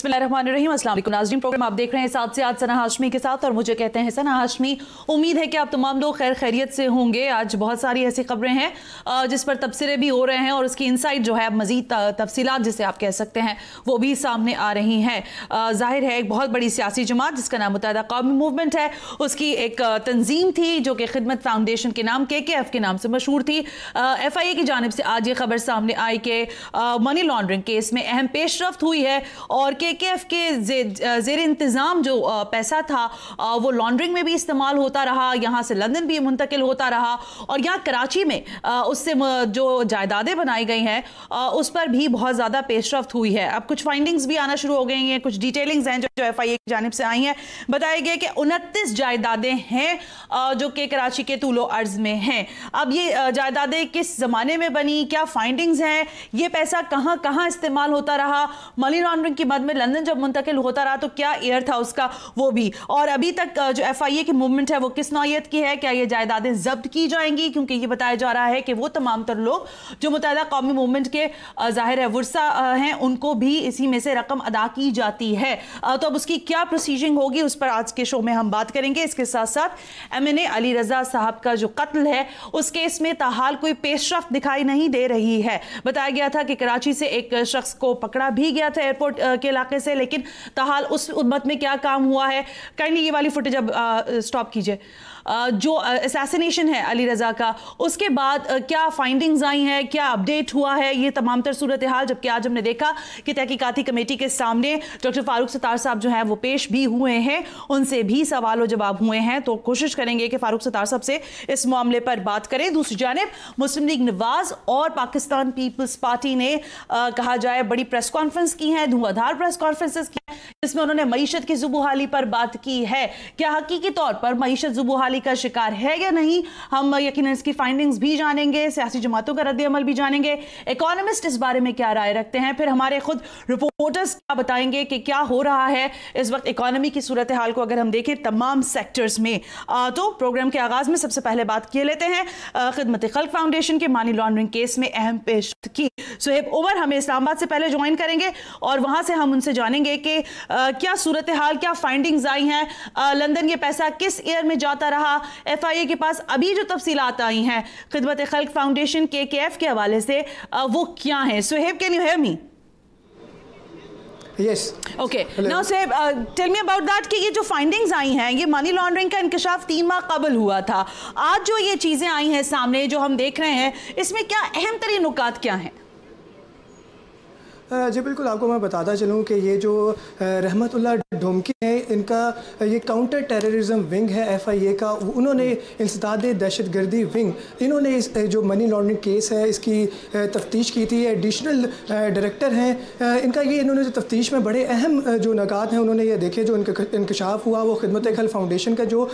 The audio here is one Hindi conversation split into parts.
बिस्मिल्लाहिर्रहमानिर्रहीम। अस्सलाम वालेकुम नाज़रीन, प्रोग्राम आप देख रहे हैं 7 से 8 सना हाशमी के साथ और मुझे कहते हैं सना हाशमी। उम्मीद है कि आप तमाम लोग खैर खैरियत से होंगे। आज बहुत सारी ऐसी खबरें हैं जिस पर तबसरे भी हो रहे हैं और उसकी इंसाइट जो है मजीद तफसीलात जिसे आप कह सकते हैं वो भी सामने आ रही हैं। जाहिर है एक बहुत बड़ी सियासी जमात जिसका नाम मुत्तहिदा कौमी मूवमेंट है, उसकी एक तंजीम थी जो कि खिदमत फाउंडेशन के नाम KKF के नाम से मशहूर थी। FIA की जानिब से आज ये खबर सामने आई कि मनी लॉन्ड्रिंग केस में अहम पेशरफ्त हुई है और KKF के जेर इंतज़ाम जो पैसा था वो लॉन्ड्रिंग में भी इस्तेमाल होता रहा, यहाँ से लंदन भी मुंतकिल होता रहा और यहाँ कराची में उससे जो जायदादें बनाई गई हैं उस पर भी बहुत ज़्यादा पेशरफ्त हुई है। अब कुछ फाइंडिंग्स भी आना शुरू हो गई हैं, कुछ डिटेलिंग्स हैं जो FIA की जानिब से आई हैं। बताया गया कि 29 जायदादें हैं जो कि कराची के तूलो अर्ज में हैं। अब ये जायदादें किस ज़माने में बनी, क्या फाइंडिंग्स हैं, ये पैसा कहाँ कहाँ इस्तेमाल होता रहा, मनी लॉन्ड्रिंग की मद में लंदन जब मुंतकिल होता रहा तो क्या एयर था उसका, वो भी। और अभी तक जो FIA की मूवमेंट है वो किस नौयत की है, क्या ये जायदादें जब्त की जाएंगी, क्योंकि ये बताया जा रहा है कि वो तमाम तर लोग जो मुत्तहिदा कौमी मूवमेंट के जाहिर है वर्सा हैं उनको भी इसी में से रकम अदा की जाती है। तो अब उसकी क्या प्रोसीजिंग होगी उस पर आज के शो में हम बात करेंगे। इसके साथ साथ MNA अली रजा साहब का जो कत्ल है उस केस में ताहाल कोई पेशरफ्त दिखाई नहीं दे रही है। बताया गया था कि कराची से एक शख्स को पकड़ा भी गया था एयरपोर्ट के इलाके से, लेकिन ताहाल उस उम्मत में क्या काम हुआ है। काइंडली ये वाली फुटेज अब स्टॉप कीजिए। जो असैसिनेशन है अली रजा का, उसके बाद क्या फाइंडिंग्स आई हैं, क्या अपडेट हुआ है, ये तमाम तर सूरत हाल। जबकि आज हमने देखा कि तहकीकाती कमेटी के सामने डॉक्टर फारूक सत्तार साहब जो हैं वो पेश भी हुए हैं, उनसे भी सवाल और जवाब हुए हैं। तो कोशिश करेंगे कि फारूक सत्तार साहब से इस मामले पर बात करें। दूसरी जानिब मुस्लिम लीग नवाज और पाकिस्तान पीपल्स पार्टी ने कहा जाए बड़ी प्रेस कॉन्फ्रेंस की है, धुआंधार प्रेस कॉन्फ्रेंसेस की है, जिसमें उन्होंने मईशत की जुबूहाली पर बात की है। क्या हकीकी तौर पर मईशत जुबूहाली का शिकार है या नहीं, हम यकीनन इसकी फाइंडिंग्स भी जानेंगे, सियासी जमातों का रद्द-ए-अमल भी जानेंगे, इकोनॉमिस्ट इस बारे में क्या राय रखते हैं, फिर हमारे खुद रिपोर्टर्स क्या बताएंगे कि क्या हो रहा है इस वक्त इकोनॉमी की सूरत हाल को अगर हम देखें तमाम सेक्टर्स में। तो प्रोग्राम के आगाज में सबसे पहले बात किए लेते हैं खिदमत खल्क फाउंडेशन के मनी लॉन्ड्रिंग केस में अहम पेशरफ्त की। सुहेब उमर हमें इस्लामाबाद से पहले ज्वाइन करेंगे और वहां से हम उनसे जानेंगे कि क्या सूरत हाल, क्या फाइंडिंग्स आई हैं, लंदन ये पैसा किस ईयर में जाता रहा, FIA के पास अभी जो तफसीलात आई हैं खिदमत खल्क फाउंडेशन KKF के हवाले से वो क्या हैं। Suhaib, can you hear me? Yes. Okay. Now Sahib, tell me about that कि ये जो फाइंडिंग्स आई हैं, ये मनी लॉन्ड्रिंग का इंकशाफ 3 माह कबल हुआ था। आज जो ये चीजें आई हैं सामने जो हम देख रहे हैं, इसमें क्या अहम तरीन नुकात क्या हैं? जी बिल्कुल, आपको मैं बताता चलूँ कि ये जो रहमतुल्लाह ढोमकी है, इनका ये काउंटर टेररिज्म विंग है FIA का, उन्होंने इंसदाद दहशतगर्दी विंग, इन्होंने इस जो मनी लॉन्ड्रिंग केस है इसकी तफ्तीश की थी। एडिशनल डायरेक्टर हैं इनका, ये इन्होंने जो तफ्तीश में बड़े अहम जो नकात हैं उन्होंने ये देखे। जो इंकशाफ हुआ वो खिदमत खल्क फाउंडेशन का जो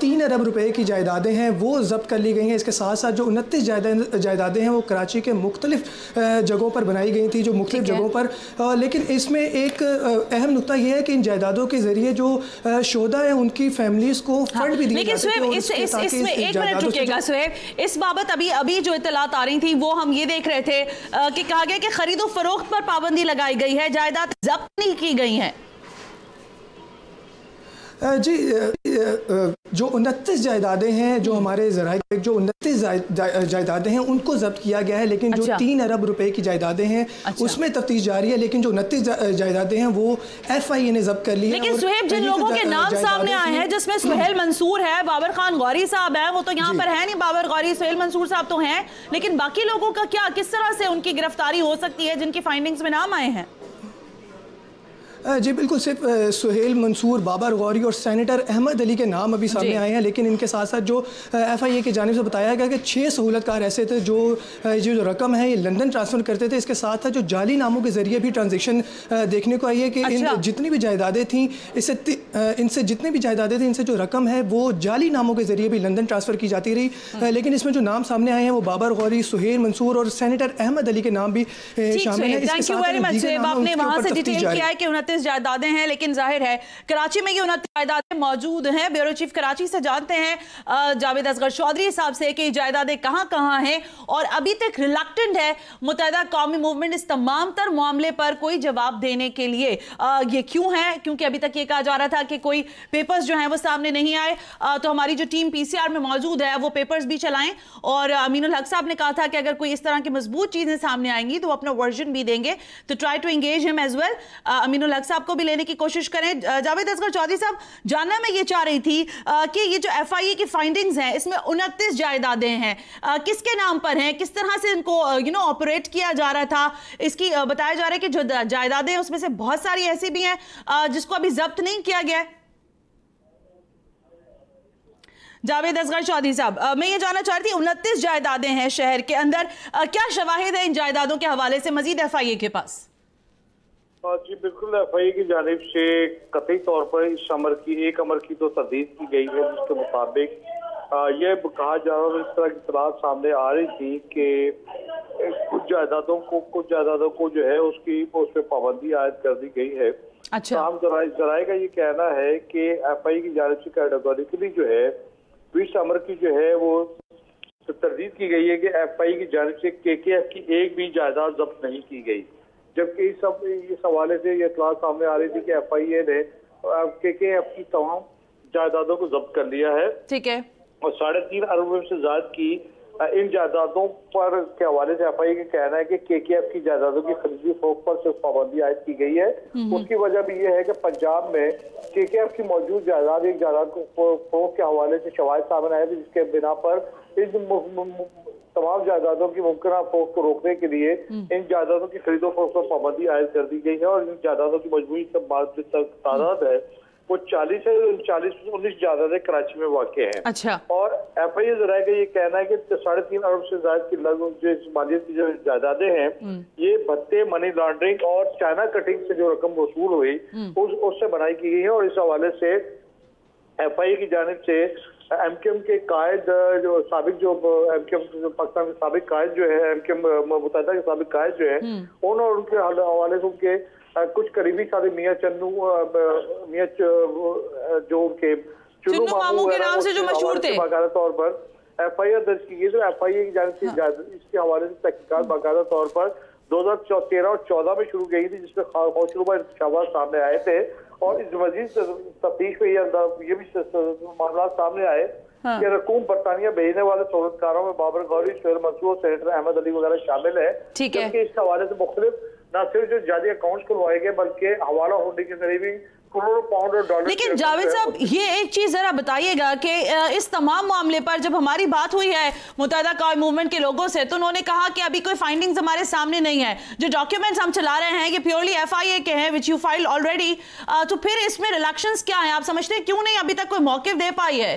3 अरब रुपए की जायदादें हैं वो जब्त कर ली गई हैं। इसके साथ साथ जो 29 जायदादें हैं वो कराची के मुख्तलिफ जगहों पर बनाई गई थी, जो मुख्तलिफ जगहों पर। लेकिन इसमें एक अहम नुकता यह है कि इन जायदादों के जरिए जो शोधा है उनकी फैमिलीज को फंड भी दिए जाते हैं। इसमें एक मिनट रुकिएगा सुहेब, इस बाबत अभी जो इत्तलात आ रही थी वो हम ये देख रहे थे कि कहा गया कि खरीदो फरोख्त पर पाबंदी लगाई गई है, जायदाद जब्त नहीं की गई है। जी जो 29 जायदादें हैं, जो हमारे ज़राए जो 29 जायदादें हैं उनको जब्त किया गया है, लेकिन जो 3 अरब रुपए की जायदादें हैं उसमें तफ्तीश जारी है। लेकिन जो 29 जायदादें हैं वो FIA ने जब्त कर ली है। लेकिन सुहेब, जिन लोगों के नाम सामने आए हैं जिसमें सुहेल मंसूर है, बाबर खान गौरी साहब हैं, वो तो यहाँ पर है नहीं, बाबर गौरी, सुहेल मंसूर साहब तो हैं, लेकिन बाकी लोगों का क्या, किस तरह से उनकी गिरफ्तारी हो सकती है जिनकी फाइंडिंग्स में नाम आए हैं? जी बिल्कुल, सिर्फ सुहेल मंसूर, बाबर गौरी और सेनेटर अहमद अली के नाम अभी सामने आए हैं। लेकिन इनके साथ साथ जो FIA की जानिब से बताया गया कि 6 सहूलतकार ऐसे थे जो रकम है ये लंदन ट्रांसफ़र करते थे। इसके साथ साथ जो जाली नामों के ज़रिए भी ट्रांजेक्शन देखने को आई है कि इन जितनी भी जायदादें थी इनसे जितनी भी जायदादें थी इनसे जो रकम है वो जाली नामों के ज़रिए भी लंदन ट्रांसफ़र की जाती रही। लेकिन इसमें जो नाम सामने आए हैं वो बाबर गौरी, सुहेल मंसूर और सेनेटर अहमद अली के नाम भी शामिल हैं। Thank you very much. आपने वहाँ से डिटेल किया है कि 29 जायदादें हैं, लेकिन जाहिर है कराची में ये 29 जायदादें मौजूद हैं। ब्यूरो चीफ कराची से जानते हैं जावेद असगर चौधरी साहब से कि जायदादें कहां कहां हैं, और अभी तक रिलक्टेंट है मुत्तहिदा कौमी मूवमेंट इस तमाम तर मामले पर कोई जवाब देने के लिए। ये क्यों है? क्योंकि अभी तक ये कहा जा रहा था कि कोई पेपर्स जो हैं वो सामने नहीं आए। तो हमारी जो टीम पीसीआर में मौजूद है वो पेपर्स भी चलाएं, और अमीनुल हक साहब ने कहा था कि अगर कोई इस तरह की मजबूत चीजें सामने आएंगी तो वो अपना वर्जन भी देंगे। तो try to engage him as well. Aminul Haq साहब को भी लेने की कोशिश करें। जावेद असगर चौधरी साहब, जानना मैं ये चाह रही थी कि ये जो एफआईए की फाइंडिंग्स हैं इसमें 29 जायदादें हैं, किसके नाम पर हैं, किस तरह से इनको ऑपरेट किया जा रहा था, इसकी बताया जा रहा है कि जो जायदादें उसमें से बहुत सारी ऐसी भी हैं जिसको अभी जब्त नहीं किया गया है। जावेद असगर चौधरी साहब, मैं ये जानना चाह रही थी 29 जायदादें हैं शहर के अंदर, क्या शवाहिद है इन जायदादों के हवाले से मजीद एफआईए के पास? जी बिल्कुल, एफआईए की जानिब से कतई तौर पर इस अमर की तो तरदीद की गई है, जिसके मुताबिक यह कहा जा रहा है, इस तरह की इत्तलाह सामने आ रही थी कि कुछ जायदादों को जो है उस पर पाबंदी आयद कर दी गई है। अच्छा, जराए का ये कहना है कि एफआईए की जानिब से कैटेगोरिकली जो है इस अमर की जो है वो तरदीद की गई है कि एफआईए की जानिब से केकेएफ की एक भी जायदाद जब्त नहीं की गई, जबकि इस हवाले से ये इत्तलाह सामने आ रही थी कि एफआईए ने केकेएफ की तमाम जायदादों को जब्त कर लिया है। ठीक है, और 3.5 अरब से ज्यादा की इन जायदादों पर के हवाले से एफआईए का कहना है कि केकेएफ की जायदादों की खरीदी फरोख्त पर सिर्फ पाबंदी आयद की गई है। उसकी वजह भी यह है कि पंजाब में केकेएफ की मौजूद एक जायदाद को फरोख्त के हवाले से शवाहिद सामने आए थे, जिसके बिना पर इन तमाम जायदादों की मुमकिन फरोख्त को रोकने के लिए इन जायदादों की खरीदो फरोख्त पर पाबंदी आयद कर दी गई है। और इन जायदादों की मजबूरी तादाद है वो 40 से 19 जायदादें कराची में वाक़ हैं। अच्छा, और एफआईए जराए का ये कहना है कि 3.5 अरब से ज्यादा की लगभग जो मालियत की जो जायदादें हैं ये भत्ते, मनी लॉन्ड्रिंग और चाइना कटिंग से जो रकम वसूल हुई उससे बनाई की गई है। और इस हवाले से एफआईए की जानिब से एमकेएम के कायद जो साबिक जो एमकेएम पाकिस्तान के साबिक कायद जो है एमकेएम मुत्तहिदा के साबिक कायद जो है उनके हवाले से उनके कुछ करीबी साथी मियां जो उनके चुन्नू मामू के नाम से जो मशहूर थे, बाकायदा तौर पर एफआईआर दर्ज की गई। तो एफआईए की जानिब से इसके हवाले से तहकीकात बाकायदा तौर पर 2013 और 14 में शुरू गई थी, जिसमें खौफजदा इंकशाफात सामने आए थे। और इस मजीद तफ्तीश में ये भी मामला सामने आए कि रकूम बरतानिया भेजने वाले सहूलतकारों में बाबर गौरी, शोएब मंसूर, सेनेटर अहमद अली वगैरह शामिल है। ठीक है, इस हवाले से मुख्तलिफ न सिर्फ जो जाली अकाउंट खुलवाए गए बल्कि हवाला होने के जरिए भी करोड़ों पाउंड और डॉलर। लेकिन जावेद साहब, ये एक चीज जरा बताइएगा कि इस तमाम मामले पर जब हमारी बात हुई है मुत्तहिदा कौमी मूवमेंट के लोगों से, तो उन्होंने कहा कि अभी कोई फाइंडिंग्स हमारे सामने नहीं है, जो डॉक्यूमेंट्स हम चला रहे हैं ये प्योरली एफआईए के हैं विच यू फाइल ऑलरेडी। तो फिर इसमें रिलक्शंस क्या है? आप समझते हैं क्यों नहीं अभी तक कोई मौक़िफ़ दे पाई है?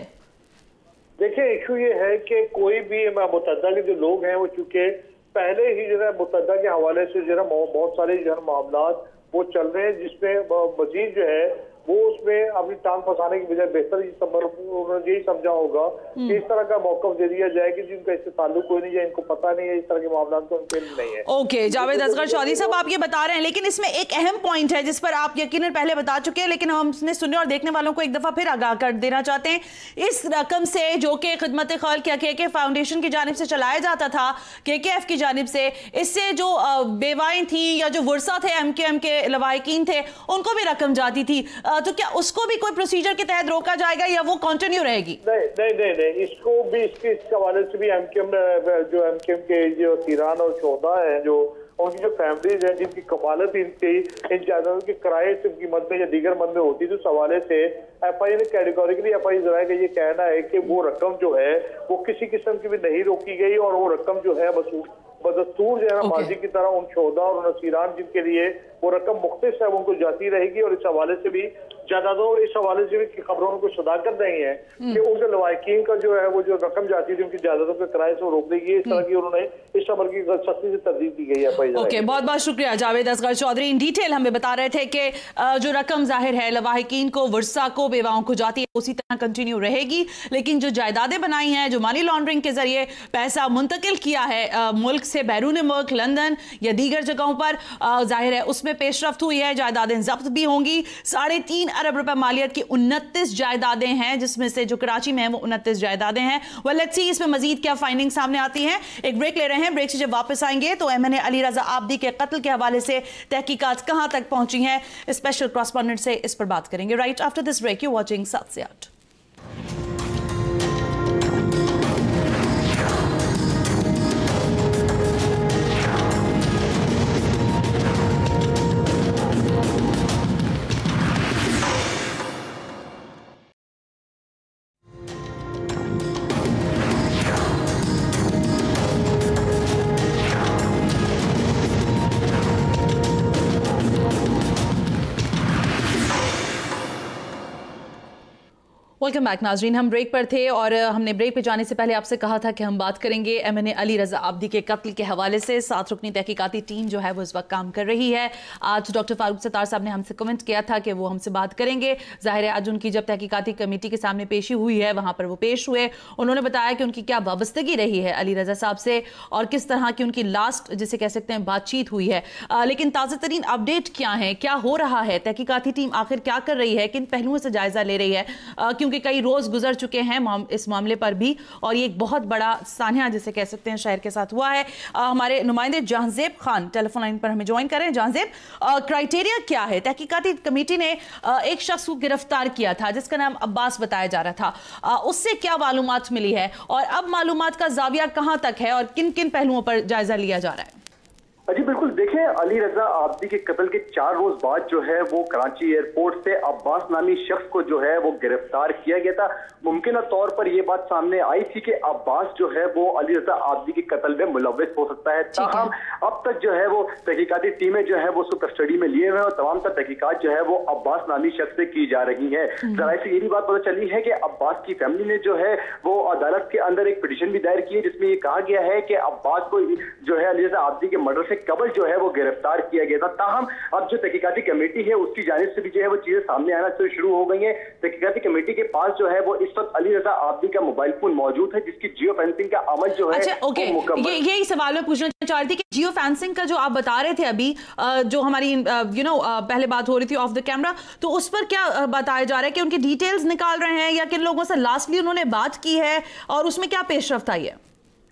देखिए, इशू ये है कि कोई भी मुत्तहिदा के जो लोग हैं वो चूंकि पहले ही जो है मुत्तहिदा के हवाले से जो है बहुत सारे जो है मामला वो चल रहे हैं, जिसमें मजीद जो है वो उसमें अपनी टांग फंसाने की बजाय बेहतर उन्होंने यही समझा होगा कि इस तरह का मौक़िफ़ दे दिया जाए कि जिनका इससे ताल्लुक कोई नहीं है, इनको पता नहीं है, इस तरह के मामला तो उनके नहीं है। ओके, जावेद असगर चौधरी साहब, आप ये बता रहे हैं, लेकिन इसमें एक अहम पॉइंट है जिस पर आप यकीनन पहले बता चुके हैं, लेकिन हम इसने सुनने और देखने वालों को एक दफा फिर आगाह कर देना चाहते हैं। इस रकम से जो कि खिदमत खल्क या के फाउंडेशन की जानिब से चलाया जाता था, केकेएफ की जानिब से, इससे जो बेवाएं थी या जो वर्सा थे एमकेएम के लवाहिकीन थे उनको भी रकम जाती थी, तो क्या उसको भी कोई प्रोसीजर के तहत रोका जाएगा या वो कंटिन्यू रहेगी? नहीं, इसको भी इसके हवाले से भी एमकेएम के जो तीरान और शोहदा हैं, जो उनकी जो फैमिलीज हैं जिनकी कफालत इन जायदादों के किराए की मद में या दीगर मद में होती थी, उस हवाले से एफआईए ने कैटेगोरिकली एफआईए जराए का ये कहना है कि वो रकम जो है वो किसी किस्म की भी नहीं रोकी गई और वो रकम जो है बदस्तूर जो है ना माजी की तरह उन शोहदा और नसीरान जिनके लिए वो रकम मुख्तस है उनको जाती रहेगी। और इस हवाले से भी जायदादों इस हवाले से भी खबरों को सदा कर रही है कि उनके लवाकिन का जो है वो जो रकम जाती थी उनकी जायदादों के किराए से रोक दी गई। इस तरह की उन्होंने इस अमल की सख्ती से तरदीद दी गई है। ओके, बहुत बहुत शुक्रिया जावेद असगर चौधरी। इन डिटेल हमें बता रहे थे कि जो रकम जाहिर है लवाहिकीन को, वर्सा को, बेवाओं को जाती है उसी तरह कंटिन्यू रहेगी, लेकिन जो जायदादें बनाई हैं, जो मनी लॉन्ड्रिंग के जरिए पैसा मुंतकिल किया है मुल्क से बैरून मुल्क, लंदन या दीगर जगहों पर, जाहिर है उसमें पेशरफ्त हुई है, जायदादें जब्त भी होंगी। 3.5 अरब रुपए मालियत की 29 जायदादें हैं, जिसमें से जो कराची में है वो 29 जायदादें हैं। वेल लेट्स सी इसमें मजीद क्या फाइंडिंग सामने आती हैं। एक ब्रेक ले रहे हैं, ब्रेक से जब वापस आएंगे तो MNA अली रजा आब्दी के कत्ल के हवाले से तहकीकात कहां तक पहुंची हैं, स्पेशल कॉरेस्पॉन्डेंट से इस पर बात करेंगे। Right after this break, you watching 7 से 8। वेलकम बैक नाजरीन, हम ब्रेक पर थे और हमने ब्रेक पे जाने से पहले आपसे कहा था कि हम बात करेंगे MNA अली रजा आब्दी के कत्ल के हवाले से। 7 रुकनी तहकीकाती टीम जो है वो इस वक्त काम कर रही है। आज डॉक्टर फारूक सत्तार साहब ने हमसे कमेंट किया था कि वो हमसे बात करेंगे। जाहिर है आज उनकी जब तहकीकाती कमेटी के सामने पेशी हुई है वहाँ पर वो पेश हुए। उन्होंने बताया कि उनकी क्या वाबस्तगी रही है अली रजा साहब से और किस तरह की उनकी लास्ट जिसे कह सकते हैं बातचीत हुई है। लेकिन ताज़ा तरीन अपडेट क्या है, क्या हो रहा है, तहकीकाती टीम आखिर क्या कर रही है, किन पहलुओं से जायजा ले रही है, क्योंकि कई रोज गुजर चुके हैं इस मामले पर भी और ये एक बहुत बड़ा सान्या जिसे कह सकते हैं शहर के साथ हुआ है। हमारे नुमाइंदे जहांजेब खान टेलीफोन लाइन पर हमें ज्वाइन करें। जहांजेब, क्राइटेरिया क्या है? तहकीकाती कमेटी ने एक शख्स को गिरफ्तार किया था जिसका नाम अब्बास बताया जा रहा था, उससे क्या मालूमात मिली है और अब मालूमात का जाविया कहां तक है और किन किन पहलुओं पर जायजा लिया जा रहा है? जी बिल्कुल, देखें अली रजा आब्दी के कत्ल के 4 रोज बाद जो है वो कराची एयरपोर्ट से अब्बास नामी शख्स को जो है वो गिरफ्तार किया गया था। मुमकिन तौर पर यह बात सामने आई थी कि अब्बास जो है वो अली रजा आब्दी के कत्ल में मुलव्विस हो सकता है। ताहम अब तक जो है वो तहकीकाती टीमें जो है वो उसको कस्टडी में लिए हुए हैं और तमाम तर तहकीकात जो है वो अब्बास नामी शख्स से की जा रही है। जरा से यही बात पता चली है कि अब्बास की फैमिली ने जो है वो अदालत के अंदर एक पिटीशन भी दायर की है जिसमें यह कहा गया है कि अब्बास को जो है अली रजा आब्दी के मर्डर से कबल जो है वो गिरफ्तार किया गया था। ताहम अब जो तहकीकाती कमेटी है उसकी जानिब से भी जो है वो चीजें सामने आना शुरू हो गई है। तहकीकाती कमेटी के पास जो है वो इस वक्त अली रजा आब्दी का मोबाइल फोन मौजूद है जिसकी जियो फेंसिंग का अमल जो है। अच्छा, ओके, यही सवाल मैं पूछना चाह रही थी कि जियो फेंसिंग का जो आप बता रहे थे अभी, जो हमारी पहले बात हो रही थी ऑफ द कैमरा, तो उस पर क्या बताया जा रहा है कि उनकी डिटेल्स निकाल रहे हैं या किन लोगों से लास्टली उन्होंने बात की है और उसमें क्या पेशरफ्त आई है?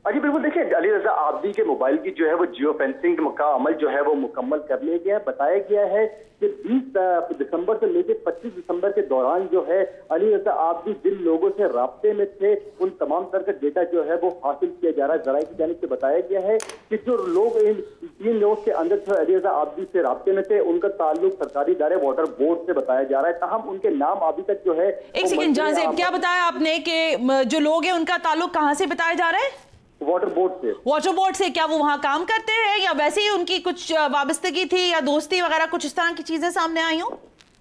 जी बिल्कुल, देखिए अली रजा आब्दी के मोबाइल की जो है वो जियो फेंसिंग का अमल जो है वो मुकम्मल कर लिया गया है। बताया गया है कि 20 दिसंबर से लेकर 25 दिसंबर के दौरान जो है अली रजा आब्दी जिन लोगों से राब्ते में थे उन तमाम तरह का डेटा जो है वो हासिल किया जा रहा है। जराये की जानिब से बताया गया है कि जो लोग इन 3 लोगों के अंदर जो अली रजा आब्दी से राब्ते में थे उनका ताल्लुक सरकारी इदारे वाटर बोर्ड से बताया जा रहा है। ताहम उनके नाम अभी तक जो है। एक सेकंड जहां क्या बताया आपने कि जो लोग हैं उनका ताल्लुक कहां से बताया जा रहा है? वाटर बोर्ड से। वाटर बोर्ड से? क्या वो वहां काम करते हैं या वैसे ही उनकी कुछ वाबस्तगी थी या दोस्ती वगैरह कुछ इस तरह की चीजें सामने आई हो?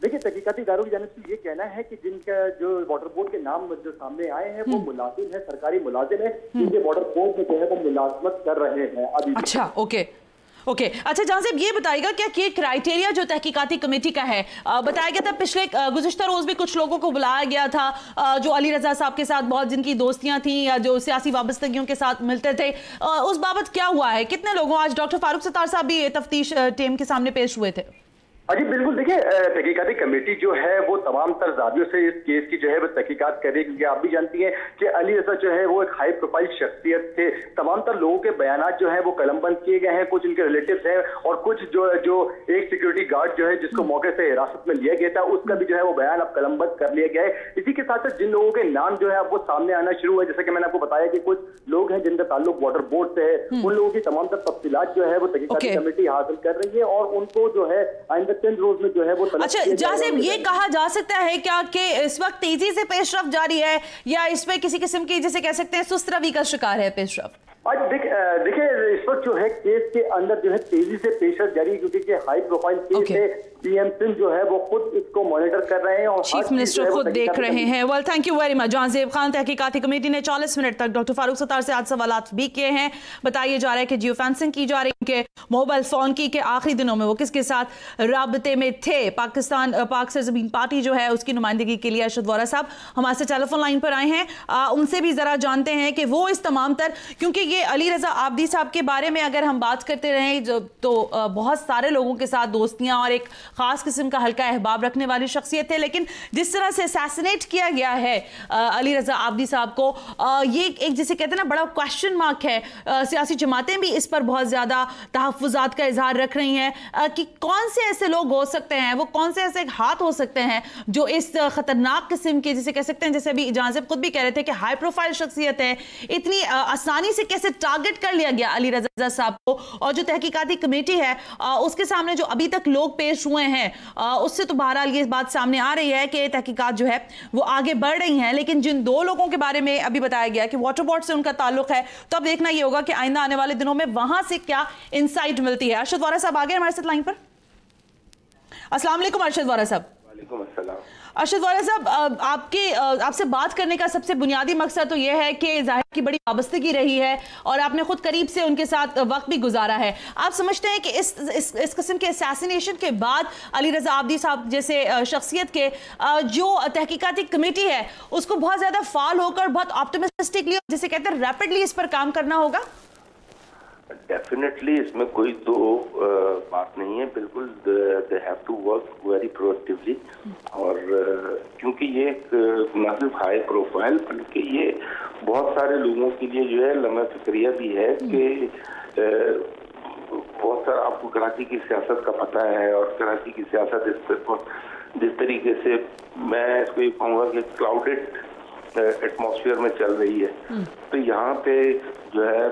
देखिए तहकीकाती इदारों की जानिब से ये कहना है कि जिनका जो वाटर बोर्ड के नाम जो सामने आए हैं वो मुलाजिम है, सरकारी मुलाजिम है, जिनके वाटर बोर्ड में जो है वो मुलाजमत कर रहे हैं अभी। अच्छा, ओके। अच्छा जहां से ये बताइएगा क्या कि क्राइटेरिया जो तहकीकाती कमेटी का है, बताया गया था पिछले गुज़िश्ता रोज भी कुछ लोगों को बुलाया गया था जो अली रजा साहब के साथ बहुत जिनकी दोस्तियां थी या जो सियासी वाबस्तगियों के साथ मिलते थे, उस बाबत क्या हुआ है? कितने लोगों, आज डॉक्टर फारूक सत्तार साहब भी तफ्तीश टीम के सामने पेश हुए थे। जी बिल्कुल, देखिए तहकीकाती कमेटी जो है वो तमाम तर जावियों से इस केस की जो है वो तहकीकात कर रही है क्योंकि आप भी जानती हैं कि अली रजा जो है वो एक हाई प्रोफाइल शख्सियत थे। तमाम तर लोगों के बयानात जो है वो कलमबंद किए गए हैं, कुछ इनके रिलेटिव्स हैं और कुछ जो एक सिक्योरिटी गार्ड जो है जिसको मौके से हिरासत में लिया गया था उसका भी जो है वो बयान अब कलमबंद कर लिया गया है। इसी के साथ साथ जिन लोगों के नाम जो है अब वो सामने आना शुरू हुआ, जैसे कि मैंने आपको बताया कि कुछ लोग हैं जिनका ताल्लुक वाटर बोर्ड से है, उन लोगों की तमाम तर तफसीलात जो है वो तहकीकाती कमेटी हासिल कर रही है और उनको जो है आइंदा 10 रोज में जो है। अच्छा जहां ये कहा जा सकता है क्या कि इस वक्त तेजी से पेशरफ्त जारी है या इस पे किसी किस्म की जिसे कह सकते हैं सुस्त रवि का शिकार है पेशरफ्त? आज देखिए इस वक्त जो है केस के अंदर जो है तेजी से पेशरफ जारी है, क्योंकि हाई प्रोफाइल केस है। पीएम सिंह जो है वो खुद इसको मॉनिटर कर रहे हैं और चीफ मिनिस्टर खुद देख रहे हैं। Well, thank you very much Jahanzeb Khan. तहकीकाती कमेटी ने 40 मिनट तक डॉक्टर फारूक सत्तार से आज सवालात भी किए हैं। बताया जा रहा है कि जियो फेंसिंग की जा रही है, कि मोबाइल फोन की, के आखिरी दिनों में वो किसके साथ राबते में थे। पाक सरजमीन पार्टी जो है उसकी नुमाइंदगी के लिए अरशद वोरा साहब हमारे से टेलीफोन लाइन पर आए हैं। उनसे भी जरा जानते हैं कि वो इस तमाम तर, क्योंकि ये अली रजा आबदी साहब के बारे में अगर हम बात करते रहे तो बहुत सारे लोगों के साथ दोस्तियां और एक खास किस्म का हल्का अहबाब रखने वाली शख्सियत है, लेकिन जिस तरह से असैसिनेट किया गया है अली रजा आबदी साहब को, ये एक जिसे कहते हैं ना बड़ा क्वेश्चन मार्क है। सियासी जमातें भी इस पर बहुत ज्यादा तहफ्फुजात का इजहार रख रही हैं कि कौन से ऐसे लोग हो सकते हैं, वो कौन से ऐसे हाथ हो सकते हैं जो इस खतरनाक किस्म के, जिसे कह सकते हैं, जैसे अभी जहांजेब खुद भी कह रहे थे कि हाई प्रोफाइल शख्सियत है, इतनी आसानी से कैसे टारगेट कर लिया गया अली रजा साहब को। और जो तहकीकाती कमेटी है उसके सामने जो अभी तक लोग पेश हुए हैं उससे तो बहरहाल ये बात सामने आ रही है कि तहकीकात जो है वो आगे बढ़ रही हैं। लेकिन जिन दो लोगों के बारे में अभी बताया गया कि वाटर बोर्ड से उनका ताल्लुक है, तो अब देखना ये होगा कि आइंदा आने वाले दिनों में वहां से क्या इनसाइट मिलती है। अरशद वोरा साहब आगे हमारे साथ लाइन पर। अस्सलाम वालेकुम अरशद वोरा साहब। वालेकुम अस्सलाम। अरशद वोरा साहब, आपसे बात करने का सबसे बुनियादी मकसद तो यह है कि जाहिर की बड़ी वाबस्तगी रही है और आपने खुद करीब से उनके साथ वक्त भी गुजारा है। आप समझते हैं कि इस किस्म के असैसिनेशन के बाद अली रजा आबदी साहब जैसे शख्सियत के जो तहकीकाती कमेटी है उसको बहुत ज़्यादा फाल होकर, बहुत ऑप्टिमिस्टिकली, जिसे कहते हैं रैपिडली इस पर काम करना होगा? डेफिनेटली इसमें कोई तो बात नहीं है, बिल्कुल they have to work very proactively. और क्योंकि ये न सिर्फ हाई प्रोफाइल बल्कि ये बहुत सारे लोगों के लिए जो है लम्हा फिक्रिया भी है कि बहुत सारा आपको कराची की सियासत का पता है, और कराची की सियासत जिस तरीके से मैं इसको ये कहूँगा कि क्लाउडेड एटमॉस्फेयर में चल रही है, तो यहाँ पे जो है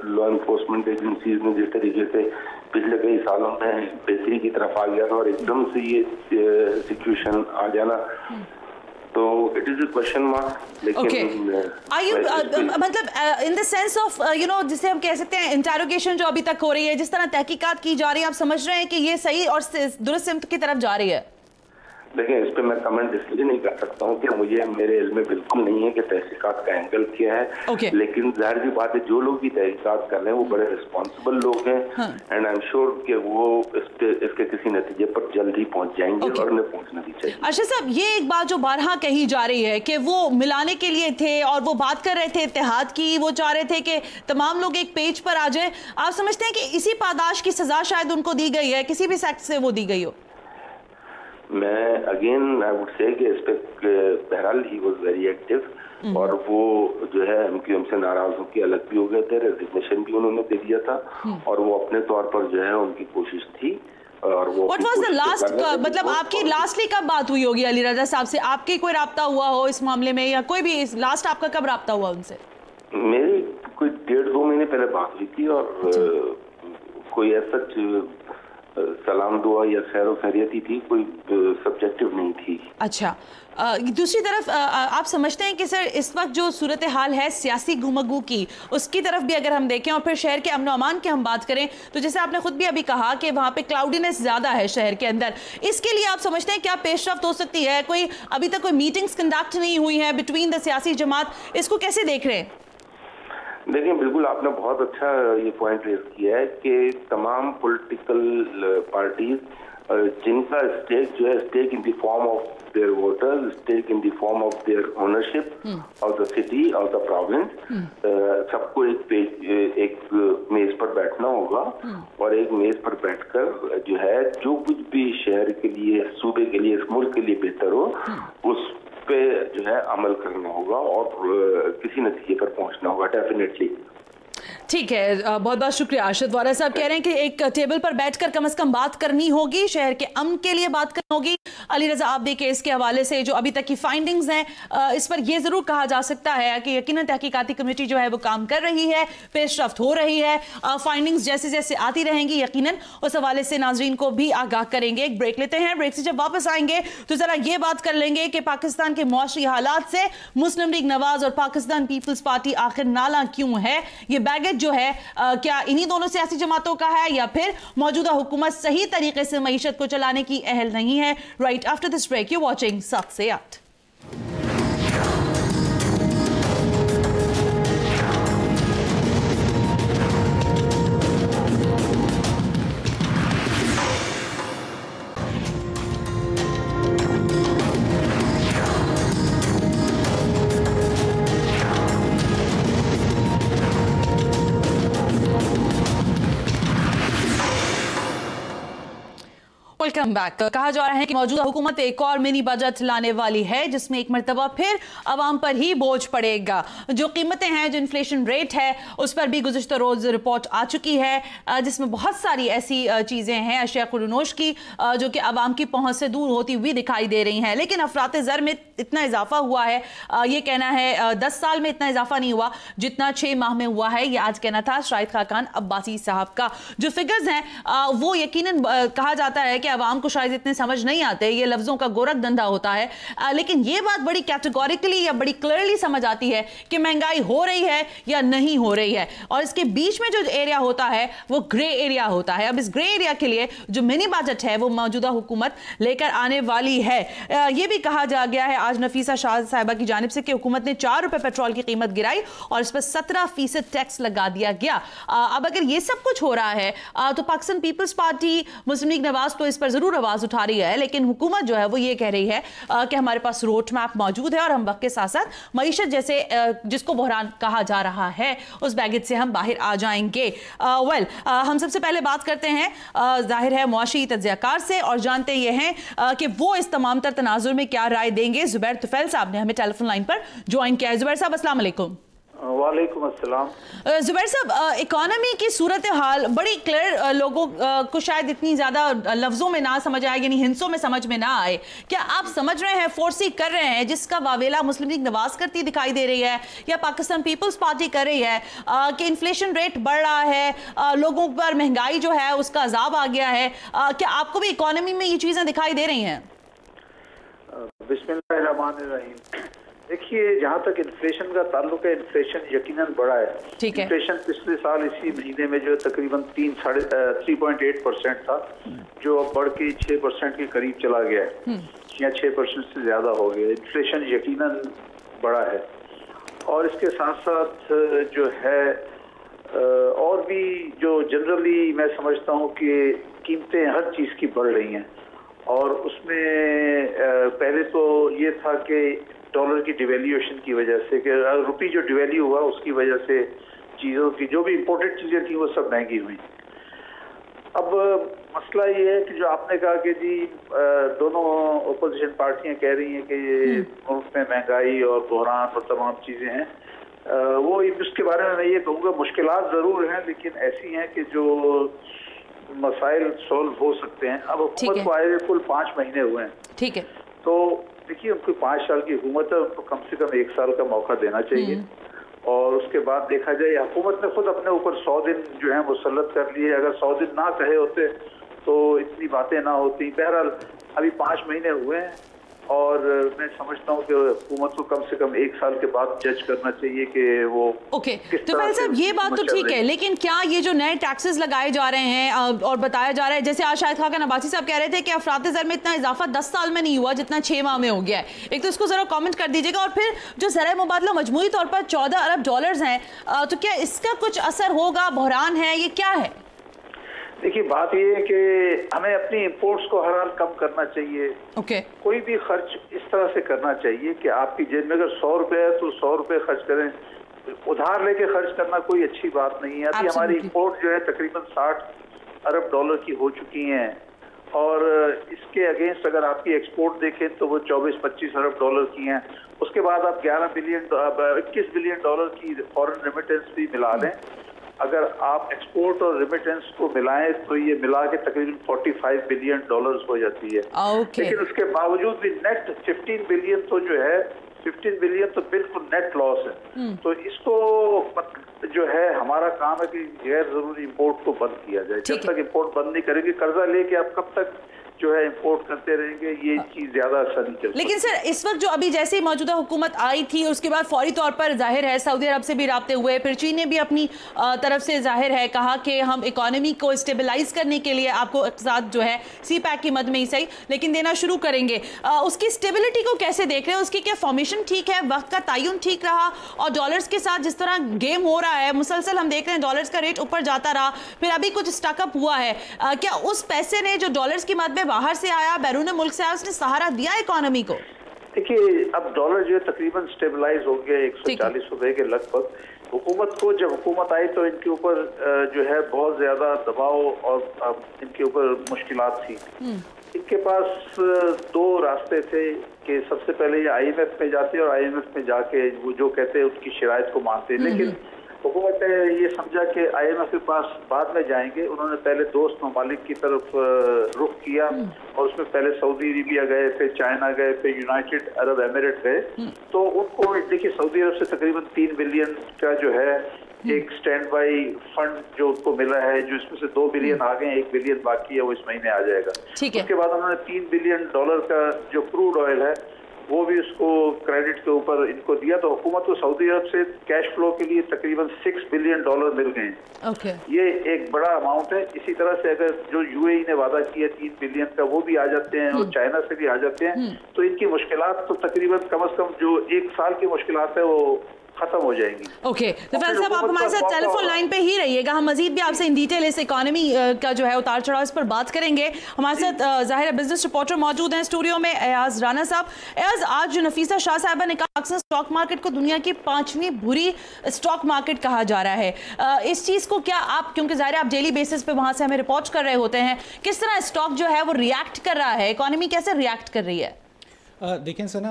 लॉ इन्फोर्समेंट एजेंसीज ने जिस तरीके से पिछले कई सालों में बेहतरी की तरफ आ गया था और एकदम से ये सिचुएशन आ जाना, तो it is a question mark. लेकिन मतलब इन द सेंस ऑफ जिसे हम कह सकते हैं इंटेरोगेशन जो अभी तक हो रही है, जिस तरह तहकीकात की जा रही है, आप समझ रहे हैं कि ये सही और दुरुस्त सिमत की तरफ जा रही है? देखिए, इस पे मैं कमेंट इसलिए नहीं कर सकता हूँ कि मुझे मेरे इल्म में बिल्कुल नहीं है कि तहकीकात का एंगल क्या है। लेकिन जाहिर सी बात है जो लोग भी तहकीकात कर रहे हैं वो बड़े रिस्पॉन्सिबल लोग हैं, एंड आई एम श्योर कि वो इसके किसी नतीजे पर जल्दी पहुंच जाएंगे और उन्हें पहुंचना भी चाहिए। अच्छा साहब, ये एक बात जो बारहा कही जा रही है कि वो मिलाने के लिए थे और वो बात कर रहे थे इत्तेहाद की, वो चाह रहे थे कि तमाम लोग एक पेज पर आ जाए। आप समझते हैं कि इसी पादाश की सजा शायद उनको दी गई है, किसी भी सेक्ट से वो दी गई हो? मैं अगेन आई वुड से कि इस पे बहरहाल ही वाज वेरी एक्टिव और वो जो है एमक्यूएम से नाराज होकर अलग भी हो गए थे, रेजिग्नेशन भी उन्होंने दे दिया था, और वो अपने तौर पर जो है उनकी कोशिश थी। और वो What was the last, मतलब आपकी लास्टली कब बात हुई होगी अली रजा साहब से? आपकी कोई राब्ता हुआ हो इस मामले में, या कोई भी लास्ट आपका कब राब्ता हुआ उनसे? मेरी कोई 1.5-2 महीने पहले बात हुई थी, और कोई ऐसा सलाम दुआ या खैर व खैरियत ही थी, कोई सब्जेक्टिव नहीं थी। अच्छा, दूसरी तरफ आप समझते हैं कि सर इस वक्त जो सूरत हाल है सियासी घुमगू की, उसकी तरफ भी अगर हम देखें और फिर शहर के अमन अमान की हम बात करें, तो जैसे आपने खुद भी अभी कहा कि वहाँ पे क्लाउडीनेस ज़्यादा है शहर के अंदर, इसके लिए आप समझते हैं क्या पेशरफ्त हो सकती है? कोई अभी तक कोई मीटिंग्स कंडक्ट नहीं हुई हैं बिटवीन द सियासी जमात, इसको कैसे देख रहे हैं? देखिए, बिल्कुल आपने बहुत अच्छा ये पॉइंट रेज किया है कि तमाम पॉलिटिकल पार्टीज जिनका स्टेक जो है, stake in the form of their voters, stake in the form of their ownership of the city of the province, सबको एक मेज पर बैठना होगा और एक मेज पर बैठकर जो है जो कुछ भी शहर के लिए, सूबे के लिए, इस मुल्क के लिए बेहतर हो उस पे जो है अमल करना होगा और किसी नतीजे पर पहुंचना होगा डेफिनेटली। ठीक है, बहुत बहुत शुक्रिया। अरशद वारा साहब कह रहे हैं कि एक टेबल पर बैठकर कम से कम बात करनी होगी, शहर के अमन के लिए बात करनी होगी। अली रजा आब्दी केस के हवाले से जो अभी तक की फाइंडिंग्स हैं, इस पर यह जरूर कहा जा सकता है कि यकीनन तहकीकाती कमेटी जो है वो काम कर रही है, पेशरफ्त हो रही है। फाइंडिंग्स जैसे जैसे आती रहेंगी यकीनन उस हवाले से नाजरीन को भी आगाह करेंगे। एक ब्रेक लेते हैं, ब्रेक से जब वापस आएंगे तो जरा ये बात कर लेंगे कि पाकिस्तान के मुआशरी हालात से मुस्लिम लीग नवाज और पाकिस्तान पीपल्स पार्टी आखिर नाला क्यों है। ये बैगेज जो है क्या इन्हीं दोनों सियासी जमातों का है या फिर मौजूदा हुकूमत सही तरीके से मईशत को चलाने की अहल नहीं है। Right after this break, you watching 7 से 8। Welcome back. कहा जा रहा है कि मौजूदा हुकूमत एक और मिनी बजट लाने वाली है जिसमें एक मरतबा फिर आवाम पर ही बोझ पड़ेगा। जो कीमतें हैं, जो इन्फ्लेशन रेट है, उस पर भी गुज़िश्ता रोज़ रिपोर्ट आ चुकी है जिसमें बहुत सारी ऐसी चीज़ें हैं अशिया खुर्दनोश की जो कि आवाम की पहुँच से दूर होती हुई दिखाई दे रही हैं। लेकिन अफरात ज़र में इतना इजाफा हुआ है, ये कहना है 10 साल में इतना इजाफा नहीं हुआ जितना 6 माह में हुआ है। ये आज कहना था शाहिद खाकान अब्बासी साहब का। जो फिगर्स हैं वो यकीनन कहा जाता है कि आवाम को शायद इतने समझ नहीं आते, ये लफ्जों का गोरख धंधा होता है, लेकिन ये बात बड़ी कैटेगोरिकली या बड़ी क्लियरली समझ आती है कि महंगाई हो रही है या नहीं हो रही है। और इसके बीच में जो एरिया होता है वो ग्रे एरिया होता है। अब इस ग्रे एरिया के लिए जो मिनी बजट है वो मौजूदा हुकूमत लेकर आने वाली है। यह भी कहा जा गया है आज नफीसा शाह साहिबा की जानिब से कि हुकूमत ने 4 रुपए पेट्रोल की कीमत गिराई और इस पर 17% टैक्स लगा दिया गया। अब अगर ये सब कुछ हो रहा है तो पाकिस्तान पीपल्स पार्टी, मुस्लिम लीग नवाज तो इस पर जरूर आवाज उठा रही है, लेकिन हुकूमत जो है वो ये कह रही है कि हमारे पास रोड मैप मौजूद है और हम वक्त के साथ साथ मईशत जैसे जिसको बहरान कहा जा रहा है उस बैगेज से हम बाहर आ जाएंगे। हम सबसे पहले बात करते हैं जाहिर है मुआशी तज्जियाकार से और जानते ये हैं कि वो इस तमाम तर तनाजुर में क्या राय देंगे। जुबैर तुफैल साहब ने हमें टेलीफोन लाइन पर ज्वाइन किया है। जुबैर साहब अस्सलाम वालेकुम। वालेकुम अस्सलाम। जुबैर साहब, इकोनॉमी की सूरत हाल बड़ी क्लियर, लोगों को शायद इतनी ज़्यादा लफ्ज़ों में ना समझ आए, यानी हिंसों में समझ में ना आए। क्या आप समझ रहे हैं, फोर्सी कर रहे हैं जिसका वावेला मुस्लिम लीग नवाज करती दिखाई दे रही है या पाकिस्तान पीपल्स पार्टी कर रही है कि इन्फ्लेशन रेट बढ़ रहा है, लोगों पर महंगाई जो है उसका अजाब आ गया है? क्या आपको भी इकोनॉमी में ये चीज़ें दिखाई दे रही हैं? बिस्मिल्लाहिर्रहमानिर्रहीम। देखिए, जहाँ तक इन्फ्लेशन का ताल्लुक है, इन्फ्लेशन यकीनन बढ़ा है। इन्फ्लेशन पिछले साल इसी महीने में जो तकरीबन 3.8% था, जो अब बढ़ के 6% के करीब चला गया है या 6% से ज्यादा हो गया। इन्फ्लेशन यकीनन बढ़ा है और इसके साथ साथ जो है और भी जो जनरली मैं समझता हूँ कि कीमतें हर चीज़ की बढ़ रही हैं और उसमें पहले तो ये था कि डॉलर की डिवेल्यूएशन की वजह से, कि रुपी जो डिवेल्यू हुआ उसकी वजह से चीज़ों की जो भी इम्पोर्टेड चीज़ें थी वो सब महंगी हुई। अब मसला ये है कि जो आपने कहा कि जी दोनों अपोजिशन पार्टियां कह रही हैं कि ये मुल्क में महंगाई और बहरान और तमाम चीज़ें हैं, वो उसके बारे में मैं ये कहूँगा मुश्किलात ज़रूर हैं लेकिन ऐसी हैं कि जो मसाइल सॉल्व हो सकते हैं। अब हुकूमत को आए हुए कुल 5 महीने हुए हैं। ठीक है, तो देखिए, उनको 5 साल की हुकूमत है, उनको कम से कम 1 साल का मौका देना चाहिए और उसके बाद देखा जाए। हुकूमत ने खुद अपने ऊपर 100 दिन जो है मुसल्लत कर लिए। अगर 100 दिन ना कहे होते तो इतनी बातें ना होती। बहरहाल अभी 5 महीने हुए हैं और मैं समझता हूँ कि हुकूमत को कम से कम 1 साल के बाद जज करना चाहिए कि वो ओके। तो पहले साहब ये बात तो ठीक है, लेकिन क्या ये जो नए टैक्सेस लगाए जा रहे हैं और बताया जा रहा है, जैसे आज शाहिद खाकान अब्बासी साहब कह रहे थे कि अफरात ज़र में इतना इजाफा 10 साल में नहीं हुआ जितना 6 माह में हो गया है। एक तो इसको जरा कमेंट कर दीजिएगा और फिर जो ज़राए मुबादला मजमूई तौर पर 14 अरब डॉलर्स हैं, तो क्या इसका कुछ असर होगा, बहरान है, ये क्या है? देखिए, बात ये है कि हमें अपनी इंपोर्ट्स को हर हाल कम करना चाहिए। कोई भी खर्च इस तरह से करना चाहिए कि आपकी जेब में अगर 100 रुपए है तो 100 रुपए खर्च करें। उधार लेके खर्च करना कोई अच्छी बात नहीं है। अभी हमारी इंपोर्ट जो है तकरीबन 60 अरब डॉलर की हो चुकी हैं और इसके अगेंस्ट अगर आपकी एक्सपोर्ट देखें तो वो 24-25 अरब डॉलर की हैं। उसके बाद आप 21 बिलियन डॉलर की फॉरेन रेमिटेंस भी मिला लें। अगर आप एक्सपोर्ट और रिमिटेंस को मिलाएं तो ये मिला के तकरीबन $45 बिलियन हो जाती है। लेकिन उसके बावजूद भी नेट 15 बिलियन तो जो है 15 बिलियन तो बिल्कुल नेट लॉस है। तो इसको जो है हमारा काम है कि गैर जरूरी इंपोर्ट को बंद किया जाए। जब तक इंपोर्ट बंद नहीं करेंगे, कर्जा लेके आप कब तक जो है इंपोर्ट करते रहेंगे, ये चीज ज्यादा असर नहीं चलती। लेकिन सर इस वक्त जो अभी जैसे ही मौजूदा हुकूमत आई थी उसके बाद फौरी तौर पर जाहिर है सऊदी अरब से भी राब्ते हुए, फिर चीन ने भी अपनी तरफ से जाहिर है कहा कि हम इकोनॉमी को स्टेबलाइज करने के लिए आपको इक़्तिसाद जो है CPEC की मद में ही सही लेकिन देना शुरू करेंगे। उसकी स्टेबिलिटी को कैसे देख रहे हैं? उसकी क्या फॉर्मेशन ठीक है, वक्त का तयन ठीक रहा, और डॉलर्स के साथ जिस तरह गेम हो रहा है मुसलसल हम देख रहे हैं डॉलर्स का रेट ऊपर जाता रहा, फिर अभी कुछ स्टकअप हुआ है, क्या उस पैसे ने जो डॉलर्स की मद में बाहर से आया, बैरून मुल्क से आया, उसने सहारा दिया इकोनॉमी को? देखिए अब डॉलर जो है तकरीबन स्टेबलाइज हो गया 140 रुपए के लगभग। हुकूमत को जब हुकूमत आई तो इनके ऊपर जो है बहुत ज्यादा दबाव और इनके ऊपर मुश्किलात थी। इनके पास दो रास्ते थे कि सबसे पहले ये IMF में जाते और IMF में जाके वो जो कहते हैं उसकी शराइत को मानते, लेकिन हुकूमत ने ये समझा कि IMF के पास बाद में जाएंगे। उन्होंने पहले दोस्त ममालिक की तरफ रुख किया और उसमें पहले सऊदी अरेबिया गए, फिर चाइना गए, फिर यूनाइटेड अरब एमिरेट गए। तो उनको देखिए सऊदी अरब से तकरीबन 3 बिलियन का जो है एक स्टैंड बाई फंड जो उनको मिला है, जो इसमें से 2 बिलियन आ गए, 1 बिलियन बाकी है, वो इस महीने आ जाएगा। उसके बाद उन्होंने $3 बिलियन का जो क्रूड ऑयल है वो भी उसको क्रेडिट के ऊपर इनको दिया। तो हुकूमत को सऊदी अरब से कैश फ्लो के लिए तकरीबन $6 बिलियन मिल गए। ये एक बड़ा अमाउंट है। इसी तरह से अगर जो UAE ने वादा किया 3 बिलियन का वो भी आ जाते हैं और चाइना से भी आ जाते हैं, तो इनकी मुश्किलात तो तकरीबन कम से कम जो 1 साल की मुश्किलात है वो खत्म हो जाएगी। ओके तो फैज साहब आप हमारे साथ टेलीफोन लाइन पे ही रहिएगा, हम मजीद भी आपसे इन डिटेल इस इकोनॉमी का जो है उतार चढ़ाव इस पर बात करेंगे। हमारे साथ जाहिर है बिजनेस रिपोर्टर मौजूद हैं स्टूडियो में, एयाज राना साहब। एयाज, आज जो नफीसा शाह साहिबा ने कहा अक्सर स्टॉक मार्केट को दुनिया की 5वीं बुरी स्टॉक मार्केट कहा जा रहा है, इस चीज़ को क्या आप, क्योंकि जाहिर है आप डेली बेसिस पे वहाँ से हमें रिपोर्ट कर रहे होते हैं, किस तरह स्टॉक जो है वो रिएक्ट कर रहा है, इकोनॉमी कैसे रिएक्ट कर रही है? देखें सर ना,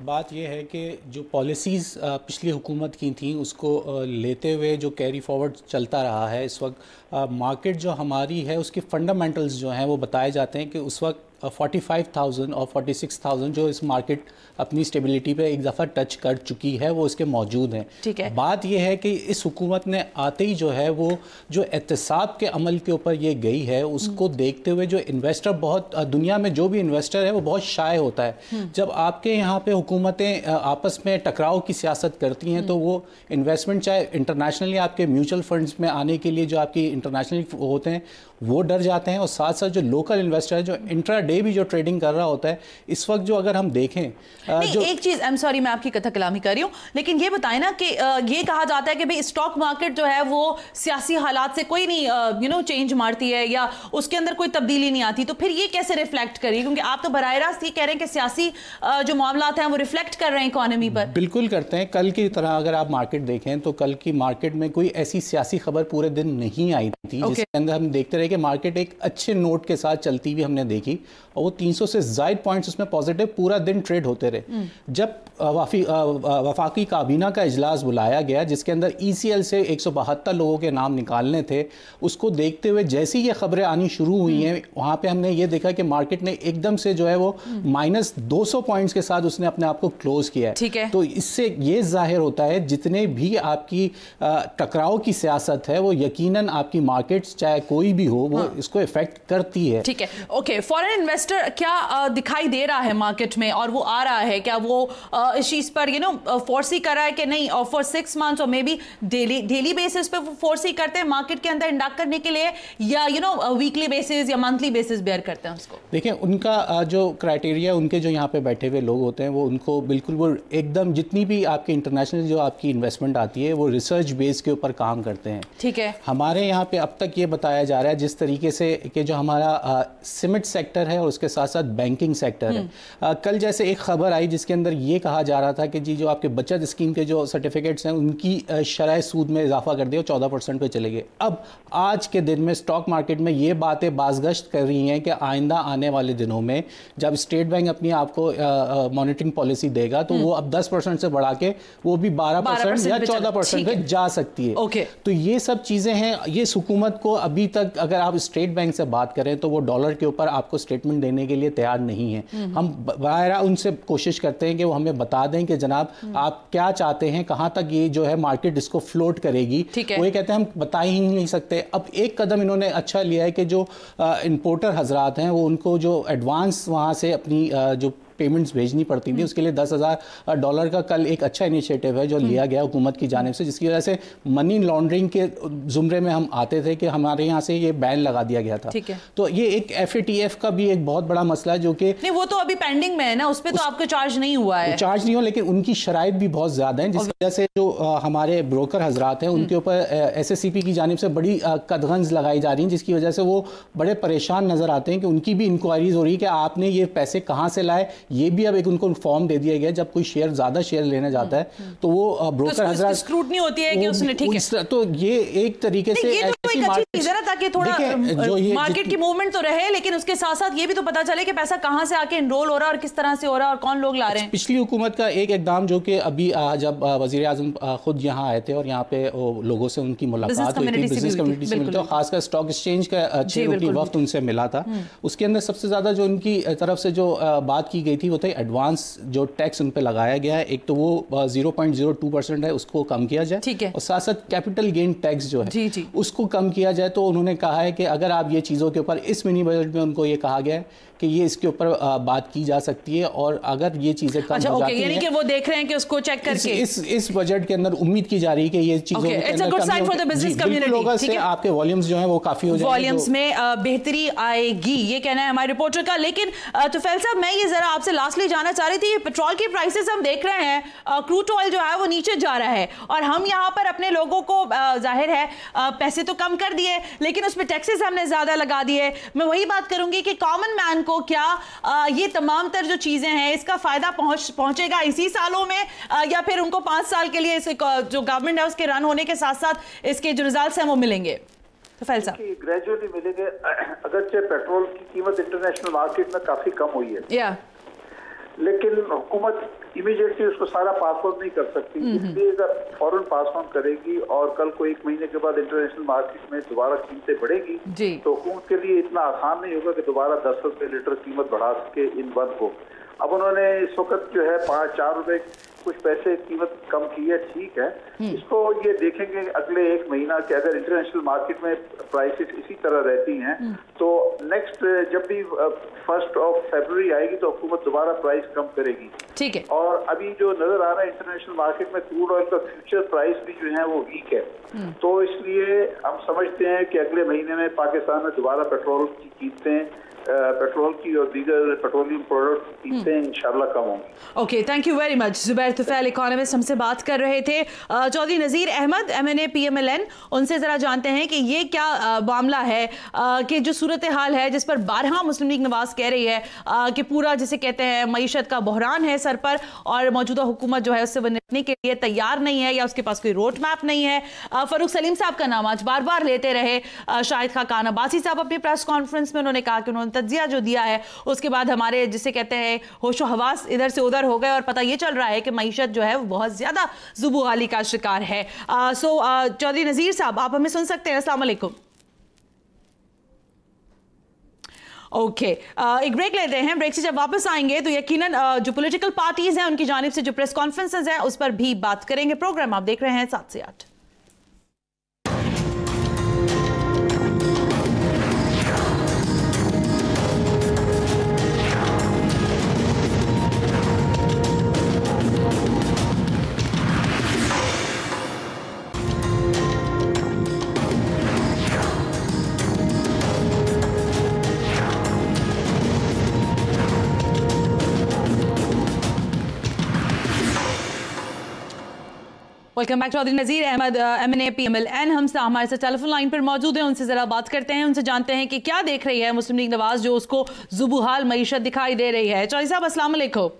बात यह है कि जो पॉलिसीज़ पिछली हुकूमत की थी उसको लेते हुए जो कैरी फॉरवर्ड चलता रहा है, इस वक्त मार्केट जो हमारी है उसके फंडामेंटल्स जो हैं वो बताए जाते हैं कि उस वक्त 45,000 और 46,000 जो इस मार्केट अपनी स्टेबिलिटी पे एक दफ़ा टच कर चुकी है वो इसके मौजूद हैं। ठीक है। बात यह है कि इस हुकूमत ने आते ही जो है वो जो एहतसाब के अमल के ऊपर ये गई है उसको देखते हुए जो इन्वेस्टर बहुत दुनिया में जो भी इन्वेस्टर है वो बहुत शाय होता है। जब आपके यहाँ पे हुकूमतें आपस में टकराव की सियासत करती हैं तो वो इन्वेस्टमेंट चाहे इंटरनेशनली आपके म्यूचुअल फंड्स में आने के लिए जो आपकी इंटरनेशनली होते हैं वो डर जाते हैं, और साथ साथ जो लोकल इन्वेस्टर है जो इंट्रा डे भी जो ट्रेडिंग कर रहा होता है इस वक्त जो अगर हम देखें जो एक चीज़, आई एम सॉरी मैं आपकी कथा कलामी कर रही हूँ, लेकिन ये बताएं ना कि ये कहा जाता है कि भाई स्टॉक मार्केट जो है वो सियासी हालात से कोई नहीं चेंज मारती है या उसके अंदर कोई तब्दीली नहीं आती, तो फिर ये कैसे रिफ्लेक्ट करिए, क्योंकि आप तो बराह रास्त ये कह रहे हैं कि सियासी जो मामलात हैं वो रिफ्लेक्ट कर रहे हैं इकोनॉमी पर। बिल्कुल करते हैं। कल की तरह अगर आप मार्केट देखें तो कल की मार्केट में कोई ऐसी सियासी खबर पूरे दिन नहीं आई थी जिसके अंदर हम देखते रहे कि मार्केट एक अच्छे नोट के साथ चलती हुई हमने देखी, और वो 300 से ज़ायद पॉइंट्स उसमें पॉजिटिव पूरा दिन ट्रेड होते रहे। जब वफाकी काबीना का इजलास बुलाया गया जिसके अंदर ECL से 172 लोगों के नाम निकालने थे, उसको देखते हुए जैसी ये खबरें आनी शुरू हुई हैं वहाँ पे हमने ये देखा कि मार्केट ने एकदम से जो है वो -200 पॉइंट्स के साथ उसने अपने आप को क्लोज किया है। ठीक है। तो इससे ये जाहिर होता है जितने भी आपकी टकराव की सियासत है वो यकीनन आपकी मार्केट्स चाहे कोई भी हो वो इसको इफेक्ट करती है। ठीक है। ओके, फॉरेन इन्वेस्टर क्या दिखाई दे रहा है मार्केट में और वो आ रहा है, क्या वो इस चीज पर फोर्सी कर रहा है कि नहीं, और फॉर 6 मंथ्स और मे बी डेली बेसिस पे वो फोर्सी करते हैं मार्केट के अंदर इंडक्ट करने के लिए, या वीकली बेसिस या मंथली बेसिस बेयर करते हैं उसको? देखिए उनका जो क्राइटेरिया, उनके जो यहाँ पे बैठे हुए लोग होते हैं वो उनको बिल्कुल वो एकदम जितनी भी आपकी इंटरनेशनल जो आपकी इन्वेस्टमेंट आती है वो रिसर्च बेस के ऊपर काम करते हैं। ठीक है। हमारे यहाँ पे अब तक ये बताया जा रहा है जिस तरीके से कि जो हमारा सीमेंट सेक्टर है और उसके साथ साथ बैंकिंग सेक्टर है। कल जैसे एक खबर आई जिसके अंदर ये कहा जा रहा था कि जी जो आपके बचत स्कीम के जो सर्टिफिकेट्स हैं उनकी शरह सूद में इजाफा कर दिया, 14% पे चले गए। अब आज के दिन में स्टॉक मार्केट में ये बातें बाज़गश्त कर रही हैं कि आइंदा आने वाले दिनों में जब स्टेट बैंक अपनी आपको मॉनिटरिंग पॉलिसी देगा तो वो अब 10% से बढ़ा के वो भी 12% या 14% पे जा सकती है। तो ये सब चीज़ें हैं। ये हुकूमत को अभी तक अगर आप स्टेट बैंक से बात करें तो वो डॉलर के ऊपर आपको स्टेटमेंट देने के लिए तैयार नहीं है। हम बाहर उनसे कोशिश करते हैं कि वो हमें बता दें कि जनाब आप क्या चाहते हैं, कहां तक ये जो है मार्केट इसको फ्लोट करेगी। वो ये कहते हैं हम बता ही नहीं सकते। अब एक कदम इन्होंने अच्छा लिया है कि जो इंपोर्टर हजरात हैं वो उनको जो एडवांस वहां से अपनी जो पेमेंट्स भेजनी पड़ती थी उसके लिए $10,000 का कल एक अच्छा इनिशिएटिव है जो लिया गया हुकूमत की जानिब से, जिसकी वजह से मनी लॉन्ड्रिंग के जुमरे में हम आते थे कि हमारे यहाँ से ये बैन लगा दिया गया था। तो ये एक FATF का भी एक बहुत बड़ा मसला है जो कि नहीं, वो तो अभी पेंडिंग में है ना, उस पर तो आपको चार्ज नहीं हुआ है। चार्ज नहीं हो, लेकिन उनकी शराइत भी बहुत ज्यादा है जिस वजह से जो हमारे ब्रोकर हजरात हैं उनके ऊपर SSCP की जानिब से बड़ी कदगंज लगाई जा रही है, जिसकी वजह से वो बड़े परेशान नजर आते हैं कि उनकी भी इंक्वायरीज हो रही है कि आपने ये पैसे कहाँ से लाए। ये भी अब एक उनको फॉर्म दे दिया गया जब कोई ज्यादा शेयर लेने जाता है तो वो ब्रोकर हजरात स्क्रूटनी होती है कि उसने ठीक है। तो ये एक तरीके से ये तो एक अच्छी चीज है ना, ताकि थोड़ा मार्केट की मूवमेंट तो रहे, लेकिन उसके साथ साथ ये भी तो पता चले कि पैसा कहां से आके एनरोल हो रहा है और किस तरह से हो रहा है और कौन लोग ला रहे हैं। पिछली हुकूमत का एक इकदाम जो कि अभी जब वजीर आजम खुद यहाँ आए थे और यहाँ पे लोगों से उनकी मुलाकात हुई थी, बिजनेस कम्युनिटी से मिलते, खासकर स्टॉक एक्सचेंज का चेयर वक्त उनसे मिला था, उसके अंदर सबसे ज्यादा जो उनकी तरफ से जो बात की गई थी वो था एडवांस जो टैक्स उन पे लगाया गया है, एक तो वो 0.02% है उसको कम किया जाए और साथ साथ कैपिटल गेन टैक्स जो है उसको कम किया जाए। तो उन्होंने कहा है कि अगर आप ये चीज़ों के ऊपर इस मिनी बजट में उनको ये कहा गया है कि ये इसके ऊपर बात की जा सकती है और अगर ये चीजें कम हो जाती हैं, यानी कि वो देख रहे हैं कि उसको चेक करके इस बजट के अंदर उम्मीद की जा रही है कि ये चीजों से आपके वॉल्यूम्स जो हैं वो काफी हो जाएंगे, वॉल्यूम्स में बेहतरी आएगी, ये कहना है हमारे रिपोर्टर का। लेकिन तुफैल साहब, मैं ये जरा आपसे लास्टली जानना चाह रही थी, पेट्रोल की प्राइसेस हम देख रहे हैं, क्रूड ऑयल जो है वो नीचे जा रहा है और हम यहाँ पर अपने लोगों को जाहिर है पैसे तो कम कर दिए लेकिन उसमें टैक्सेस हमने ज्यादा लगा दिए। मैं वही बात करूंगी कि कॉमन मैन को क्या ये तमाम तर जो चीजें हैं इसका फायदा पहुंचेगा इसी सालों में या फिर उनको 5 साल के लिए जो गवर्नमेंट है उसके रन होने के साथ साथ इसके जो रिजल्ट्स हैं वो मिलेंगे? तो ग्रेजुअली मिलेंगे। अगरचे पेट्रोल की कीमत इंटरनेशनल मार्केट में काफी कम हुई है लेकिन हुकूमत इमीडिएटली उसको सारा पास ऑन नहीं कर सकती, इसलिए अगर फौरन पास ऑन करेगी और कल को 1 महीने के बाद इंटरनेशनल मार्केट में दोबारा कीमतें बढ़ेगी तो हुकूमत के लिए इतना आसान नहीं होगा कि दोबारा 10 रुपए लीटर कीमत बढ़ा सके इन वन को। अब उन्होंने इस वक्त जो है 5-4 रुपए कुछ पैसे कीमत कम की है, ठीक है, इसको ये देखेंगे अगले 1 महीना कि अगर इंटरनेशनल मार्केट में प्राइसेस इसी तरह रहती हैं तो नेक्स्ट जब भी 1 फरवरी आएगी तो हुकूमत दोबारा प्राइस कम करेगी। ठीक है। और अभी जो नजर आ रहा है इंटरनेशनल मार्केट में क्रूड ऑयल का फ्यूचर प्राइस भी जो है वो वीक है, तो इसलिए हम समझते हैं कि अगले महीने में पाकिस्तान में दोबारा पेट्रोल की कीमतें, पेट्रोल की और दीगर पेट्रोलियम प्रोडक्ट की कीमतें इंशाल्लाह कम होंगी। Okay, thank you very much. Zubair Tufail economist हमसे बात कर रहे थे। चौधरी नज़ीर अहमद MNA PMLN, उनसे ज़रा जानते हैं कि ये क्या मामला है कि जो सूरत हाल है जिस पर बारहा मुस्लिम लीग नवाज कह रही है कि पूरा जिसे कहते हैं मईशत का बहरान है सर पर और मौजूदा हुकूमत जो है उससे निपटने के लिए तैयार नहीं है या उसके पास कोई रोड मैप नहीं है। फ़ारूक सलीम साहब का नाम आज बार बार लेते रहे शाहिद खान अब्बासी साहब अपनी प्रेस कॉन्फ्रेंस में, उन्होंने कहा कि उन्होंने तज्जिया जो दिया है उसके बाद हमारे जिसे कहते हैं होशो हवास इधर से उधर हो गए और पता ये चल रहा है कि मईशत जो है वो बहुत ज्यादा जुबूहाली का शिकार है। चौधरी नज़ीर साहब, आप हमें सुन सकते हैं? अस्सलाम वालेकुम। ओके, एक ब्रेक लेते हैं। ब्रेक से जब वापस आएंगे तो यकीनन जो पॉलिटिकल पार्टीज हैं उनकी जानिब से जो प्रेस कॉन्फ्रेंसेस हैं उस पर भी बात करेंगे। प्रोग्राम आप देख रहे हैं 7 से 8। Welcome back Chaudhary Nazir Ahmad MNA PMLN हमारे साथ टेलीफोन लाइन पर मौजूद हैं। उनसे जरा बात करते हैं, उनसे जानते हैं कि क्या देख रही है मुस्लिम लीग नवाज जो उसको जुबुहाल मईशत दिखाई दे रही है। चौधरी साहब अस्सलाम वालेकुम।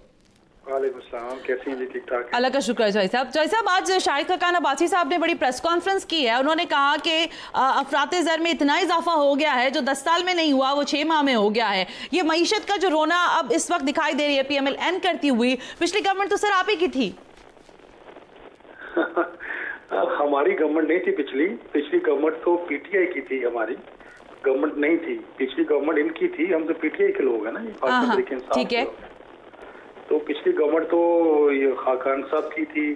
वालेकुम सलाम, कैसी हैं जी? ठीक ठाक। अल्लाह का शुक्र है। चौधरी साहब आज शाहिद खकान अब्बासी साहब ने बड़ी प्रेस कॉन्फ्रेंस की है। उन्होंने कहा कि अफरात ज़र में इतना इजाफा हो गया है जो 10 साल में नहीं हुआ वो 6 माह में हो गया है। ये मईशत का जो रोना अब इस वक्त दिखाई दे रही है PMLN करती हुई, पिछली गवर्नमेंट तो सर आप ही की थी। हमारी गवर्नमेंट नहीं थी, पिछली गवर्नमेंट तो PTI की थी, हमारी गवर्नमेंट नहीं थी। पिछली गवर्नमेंट इनकी थी, हम तो PTI के लोग हैं ना, ये ठीक है। तो पिछली गवर्नमेंट तो ये खाकान साहब की थी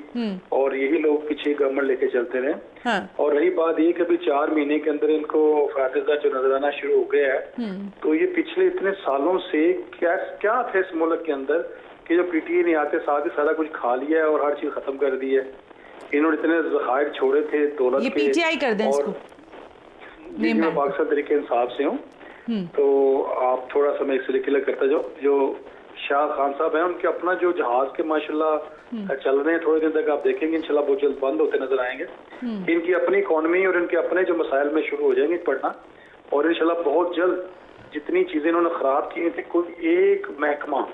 और यही लोग पीछे गवर्नमेंट लेके चलते रहे। और रही बात ये कि अभी 4 महीने के अंदर इनको फायदा जो नजर आना शुरू हो गया है, तो ये पिछले इतने सालों से क्या थे इस मुल्क के अंदर कि जो PTI नहीं आते साथ ही सारा कुछ खा लिया है और हर चीज खत्म कर दी है। इन्होंने इतने जखायर छोड़े थे दौलत के। PTI कर दें इसको। मैं पाकिस्तान तरीके इंसाफ से हूँ, तो आप थोड़ा सा मैं इसलिए क्लियर करता जो शाह खान साहब हैं, उनके अपना जो जहाज के माशाल्लाह चल रहे हैं, थोड़े दिन तक आप देखेंगे इंशाल्लाह बहुत जल्द बंद होते नजर आएंगे। इनकी अपनी इकोनॉमी और इनके अपने जो मसाइल में शुरू हो जाएंगे पढ़ना, और इंशाल्लाह बहुत जल्द जितनी चीजें इन्होंने खराब की थी, कोई एक महकमा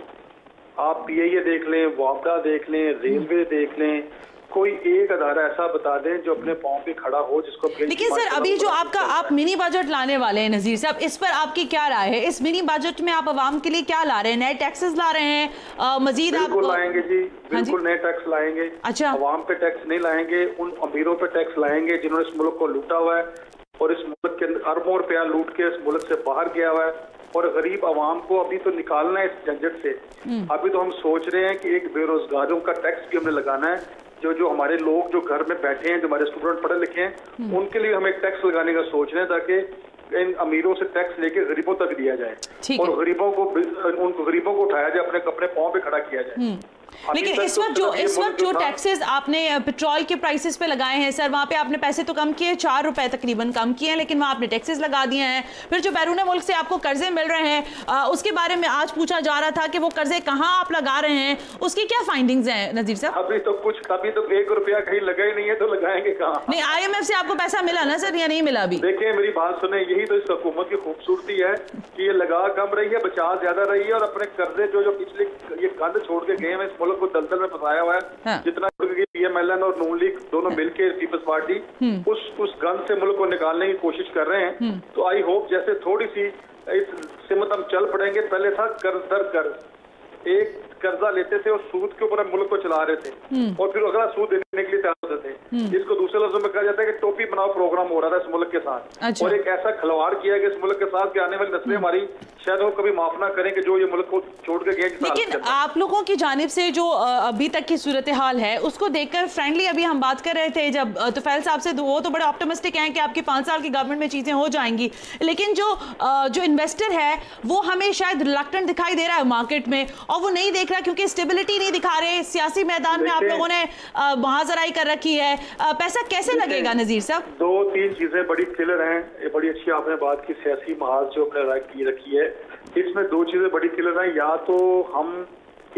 आप PIA देख लें, वापडा देख लें, रेलवे देख लें, कोई एक अदारा ऐसा बता दें जो अपने पांव पे खड़ा हो, जिसको। लेकिन सर अभी जो आप मिनी बजट लाने वाले हैं नजीर साहब, इस पर आपकी क्या राय है? इस मिनी बजट में आप आवाम के लिए क्या ला रहे हैं? नए टैक्सेस ला रहे हैं? मजीद आप लाएंगे जी, बिल्कुल नए टैक्स लाएंगे। अच्छा, आवाम पे टैक्स नहीं लाएंगे, उन अमीरों पे टैक्स लाएंगे जिन्होंने इस मुल्क को लूटा हुआ है और इस मुल्क के अंदर अरबों रुपया लूट के इस मुल्क से बाहर गया हुआ है। और गरीब आवाम को अभी तो निकालना है इस झंझट से। अभी तो हम सोच रहे हैं कि एक बेरोजगारों का टैक्स भी हमने लगाना है। जो हमारे लोग जो घर में बैठे हैं, जो हमारे स्टूडेंट पढ़े लिखे हैं, उनके लिए हम एक टैक्स लगाने का सोच रहे हैं ताकि इन अमीरों से टैक्स लेके गरीबों तक दिया जाए और गरीबों को उठाया जाए, अपने पांव पे खड़ा किया जाए। लेकिन इस वक्त जो टैक्सेस आपने पेट्रोल के प्राइसेस पे लगाए हैं सर, वहाँ पे आपने पैसे तो कम किए, 4 रुपए तकरीबन कम किए हैं, लेकिन वहाँ आपने टैक्सेस लगा दिए हैं। फिर जो बैरून मुल्क से आपको कर्जे मिल रहे हैं, उसके बारे में आज पूछा जा रहा था कि वो कर्जे कहाँ आप लगा रहे हैं, उसकी क्या फाइंडिंग्स हैं नजीर साहब? अभी तो 1 रुपया कहीं लगा ही नहीं है, तो लगाएंगे कहाँ? नहीं, IMF से आपको पैसा मिला ना सर या नहीं मिला? अभी देखिए मेरी बात सुने, यही तो इस हुकूमत की खूबसूरती है कि ये लगा कम रही है, बचा ज्यादा रही है, और अपने कर्जे जो पिछले ये गंद छोड़ के गए हैं, इस मुल्क को दलदल में फंसाया हुआ है। जितना PMLN और नून लीग दोनों मिलकर पीपल्स पार्टी उस गंद से मुल्क को निकालने की कोशिश कर रहे हैं। तो आई होप जैसे थोड़ी सी इस सिमत हम चल पड़ेंगे। पहले था कर्ज दर कर्ज, एक कर्जा लेते थे और सूद के ऊपर मुल्क को चला रहे थे और फिर अगला सूद देने के लिए तैयार होते थे। इसको दूसरे लफ्जों में कहा जाता है कि टोपी बनाओ प्रोग्राम हो रहा था इस मुल्क के साथ। अच्छा। और एक ऐसा खिलवाड़ किया कि इस मुल्क के साथ कि आने वाली नस्लें हमारी शायद वो कभी माफ ना करें कि जो ये मुल्क को छोड़ के गए। लेकिन आप लोगों की जानिब से जो अभी तक की सूरत हाल है उसको देखकर फ्रेंडली अभी हम बात कर रहे थे जब तुफैल साहब से, वो तो बड़े ऑप्टिमिस्टिक हैं कि आपकी 5 साल की गवर्नमेंट में चीजें हो जाएंगी, लेकिन जो इन्वेस्टर है वो हमें शायद रिलक्टेंट दिखाई दे रहा है मार्केट में, और वो नहीं देख रहा क्योंकि स्टेबिलिटी नहीं दिखा रहे। सियासी मैदान में आप लोगों ने महाजराई कर रखी है, पैसा कैसे लगेगा नजीर साहब? 2-3 चीजें बड़ी क्लियर हैं, ये बड़ी अच्छी आपने बात की, सियासी महाज जो आपने की रखी है, इसमें 2 चीजें बड़ी क्लियर हैं। या तो हम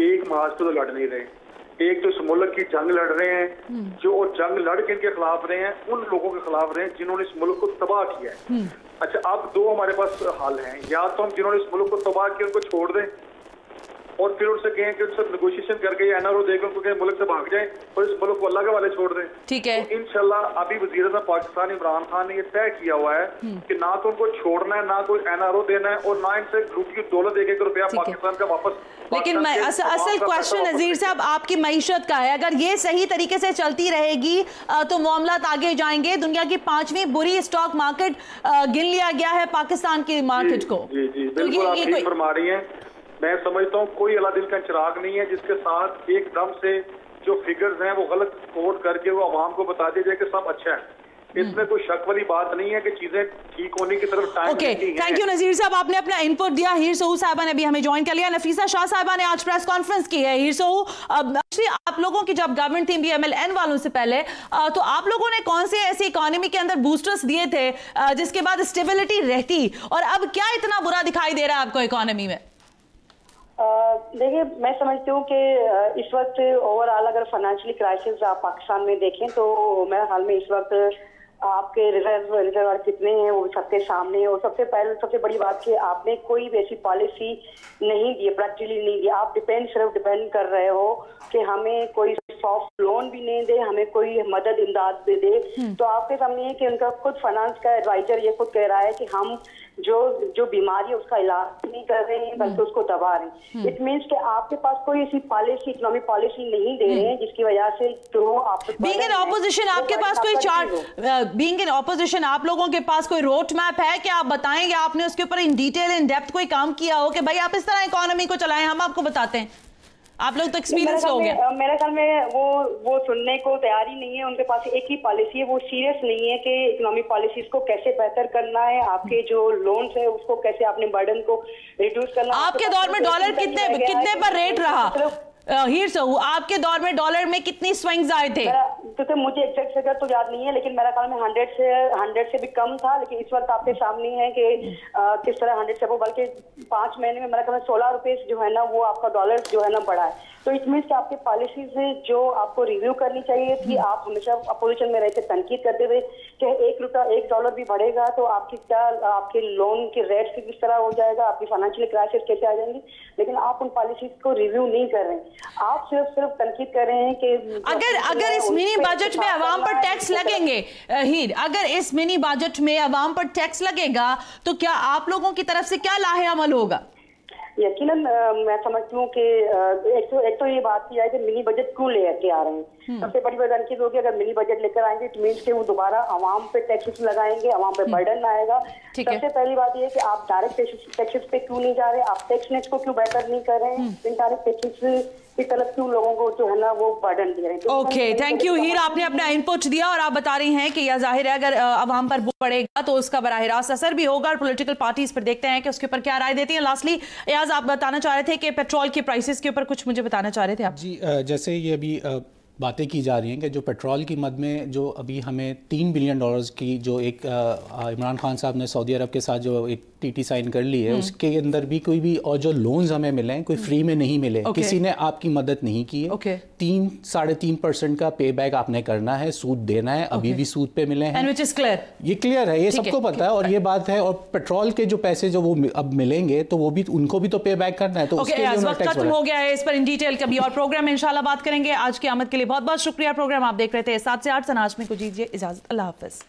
एक महाज पे तो लड़ नहीं रहे, एक तो इस मुल्क की जंग लड़ रहे हैं, जो जंग लड़ के इनके खिलाफ रहे हैं, उन लोगों के खिलाफ रहे हैं जिन्होंने इस मुल्क को तबाह किया है। अच्छा, अब 2 हमारे पास हल हैं, या तो हम जिन्होंने इस मुल्क को तबाह किया उनको छोड़ दें और फिर उनसे कहें कि उनसे नेगोशिएशन करके NRO देकर उनको कहें मुल्क से भाग जाएं और इस मुल्क को अल्लाह के वाले छोड़ दें। ठीक है। तो इंशाल्लाह अभी वज़ीर-ए-आज़म पाकिस्तान इमरान खान ने ये तय किया हुआ है कि ना तो उनको छोड़ना है, ना कोई NRO देना है, और ना इनसे लूट की दौलत 1-1 रुपया पाकिस्तान का वापस। लेकिन असल क्वेश्चन नजीर साहब आपकी मईशत का है, अगर ये सही तरीके से चलती रहेगी तो मामलात आगे जाएंगे। दुनिया की 5वीं बुरी स्टॉक मार्केट गिन लिया गया है पाकिस्तान की मार्केट को। जी जी बिल्कुल आप ठीक फरमा रही हैं। मैं समझता हूँ कोई अल्लाह दिल का चिराग नहीं है जिसके साथ एकदम से जो फिगर्स हैं वो गलत कोड करके वो आवाम को बता दिया जाए कि सब अच्छा है। इसमें कोई शक वाली बात नहीं है कि चीजें ठीक होने की तरफ टाइम ओके, थैंक यू नजीर साहब, आपने अपना इनपुट दिया। हीर सहू साहिबा ने भी हमें ज्वाइन कर लिया, नफीसा शाह साहिबा ने आज प्रेस कॉन्फ्रेंस की है। हीर सहू, आप लोगों की जब गवर्नमेंट थी PMLN वालों से पहले, तो आप लोगों ने कौन से ऐसी इकोनॉमी के अंदर बूस्टर्स दिए थे जिसके बाद स्टेबिलिटी रहती, और अब क्या इतना बुरा दिखाई दे रहा है आपको इकोनॉमी में? देखिए, मैं समझती हूँ कि इस वक्त ओवरऑल अगर फाइनेंशियली क्राइसिस आप पाकिस्तान में देखें तो मेरे ख्याल में इस वक्त आपके रिजर्व कितने हैं वो सबके सामने है। और सबसे बड़ी बात कि आपने कोई भी ऐसी पॉलिसी नहीं दी, प्रैक्टिकली नहीं दी। आप सिर्फ डिपेंड कर रहे हो कि हमें कोई सॉफ्ट लोन भी नहीं दे, हमें कोई मदद इमदाद भी दे। तो आपके सामने है कि उनका खुद फाइनेंस का एडवाइजर ये खुद कह रहा है कि हम जो बीमारी है उसका इलाज नहीं कर रहे हैं बल्कि उसको दबा रहे हैं। इट मीन्स कि आपके पास कोई ऐसी पॉलिसी, इकोनॉमिक पॉलिसी नहीं दे रहे हैं जिसकी वजह से जो आप बीइंग इन ऑपोजिशन आपके पास कोई चार्ट, बीइंग इन ऑपोजिशन आप लोगों के पास कोई रोड मैप है कि आप बताएंगे आपने उसके ऊपर इन डिटेल इन डेप्थ कोई काम किया हो कि भाई आप इस तरह इकोनॉमी को चलाएं, हम आपको बताते हैं? आप लोग तो एक्सपीरियंस हो गया। मेरे ख्याल में वो सुनने को तैयार ही नहीं है। उनके पास एक ही पॉलिसी है, वो सीरियस नहीं है कि इकोनॉमिक पॉलिसीज को कैसे बेहतर करना है, आपके जो लोन्स है उसको कैसे अपने बर्डन को रिड्यूस करना। आपके दौर में डॉलर कितने पर रेट रहा हीर साहू? आपके दौर में डॉलर में कितनी स्विंग्स आए थे? तो मुझे एग्जैक्ट फिगर तो याद नहीं है, लेकिन मेरा ख्याल में 100 से भी कम था। लेकिन इस वक्त आपके सामने है कि किस तरह 100 से वो, बल्कि 5 महीने में मेरा ख्याल में 16 रुपए जो है ना वो आपका डॉलर जो है ना बढ़ा है। तो इट मीन्स कि आपकी पॉलिसीज जो आपको रिव्यू करनी चाहिए थी, आप हमेशा अपोजिशन में रहते तनकीद करते हुए कि $1 भी बढ़ेगा तो आपके लोन के रेट से किस तरह हो जाएगा, आपकी फाइनेंशियल क्राइसिस कैसे आ जाएंगी। लेकिन आप उन पॉलिसीज को रिव्यू नहीं कर रहे हैं, आप सिर्फ तनकीद कर रहे हैं कि अगर इस मिनी बजट में अवाम पर टैक्स लगेंगे, हीर अगर इस मिनी बजट में अवाम पर टैक्स लगेगा तो क्या आप लोगों की तरफ से क्या लाहे अमल होगा? यकीनन मैं समझती हूँ कि एक तो ये बात की है कि मिनी बजट क्यों लेके आ रहे हैं। सबसे बड़ी बात अंकित होगी, अगर मिनी बजट लेकर आएंगे इट मीन्स कि वो दोबारा आवाम पे टैक्सेस लगाएंगे, आवाम पे बर्डन आएगा। सबसे पहली बात ये है कि आप डायरेक्ट टैक्सेस पे क्यों नहीं जा रहे, आप टैक्स नेट को क्यों बेहतर नहीं कर रहे हैं, इनडायरेक्ट टैक्सेस की तरफ क्यों लोगों को जो है ना वो बर्डन दे रहे हैं। ओके, थैंक यू हीर, आपने अपना इनपुट दिया और आप बता रही हैं कि यह जाहिर है अगर अवाम पर पड़ेगा तो उसका बराह रास्त असर भी होगा और पॉलिटिकल पार्टीज पर देखते हैं कि उसके ऊपर क्या राय देती हैं। लास्टली एयाज, आप बताना चाह रहे थे कि पेट्रोल के प्राइसेस के ऊपर कुछ मुझे बताना चाह रहे थे आप। जी, जैसे ये अभी बातें की जा रही हैं कि जो पेट्रोल की मद में जो अभी हमें $3 बिलियन की जो एक इमरान खान साहब ने सऊदी अरब के साथ जो एक टीटी साइन कर ली है, उसके अंदर भी कोई भी और जो लोन्स हमें मिले हैं कोई फ्री में नहीं मिले, किसी ने आपकी मदद नहीं की है। 3-3.5% का पे बैक आपने करना है, सूद देना है, अभी भी सूद पे मिले हैं। ये क्लियर है, ये सबको पता है और ये बात है। और पेट्रोल के जो पैसे जो वो अब मिलेंगे तो वो भी उनको भी तो पे बैक करना है। तो उसके लिए वक्त खत्म हो गया है, इस पर इन डिटेल कभी और प्रोग्राम में इंशाल्लाह बात करेंगे। आज की आमद के लिए बहुत बहुत शुक्रिया। प्रोग्राम आप देख रहे थे 7 से 8 सना हाशमी को दीजिए इजाजत। अल्लाह हाफिज।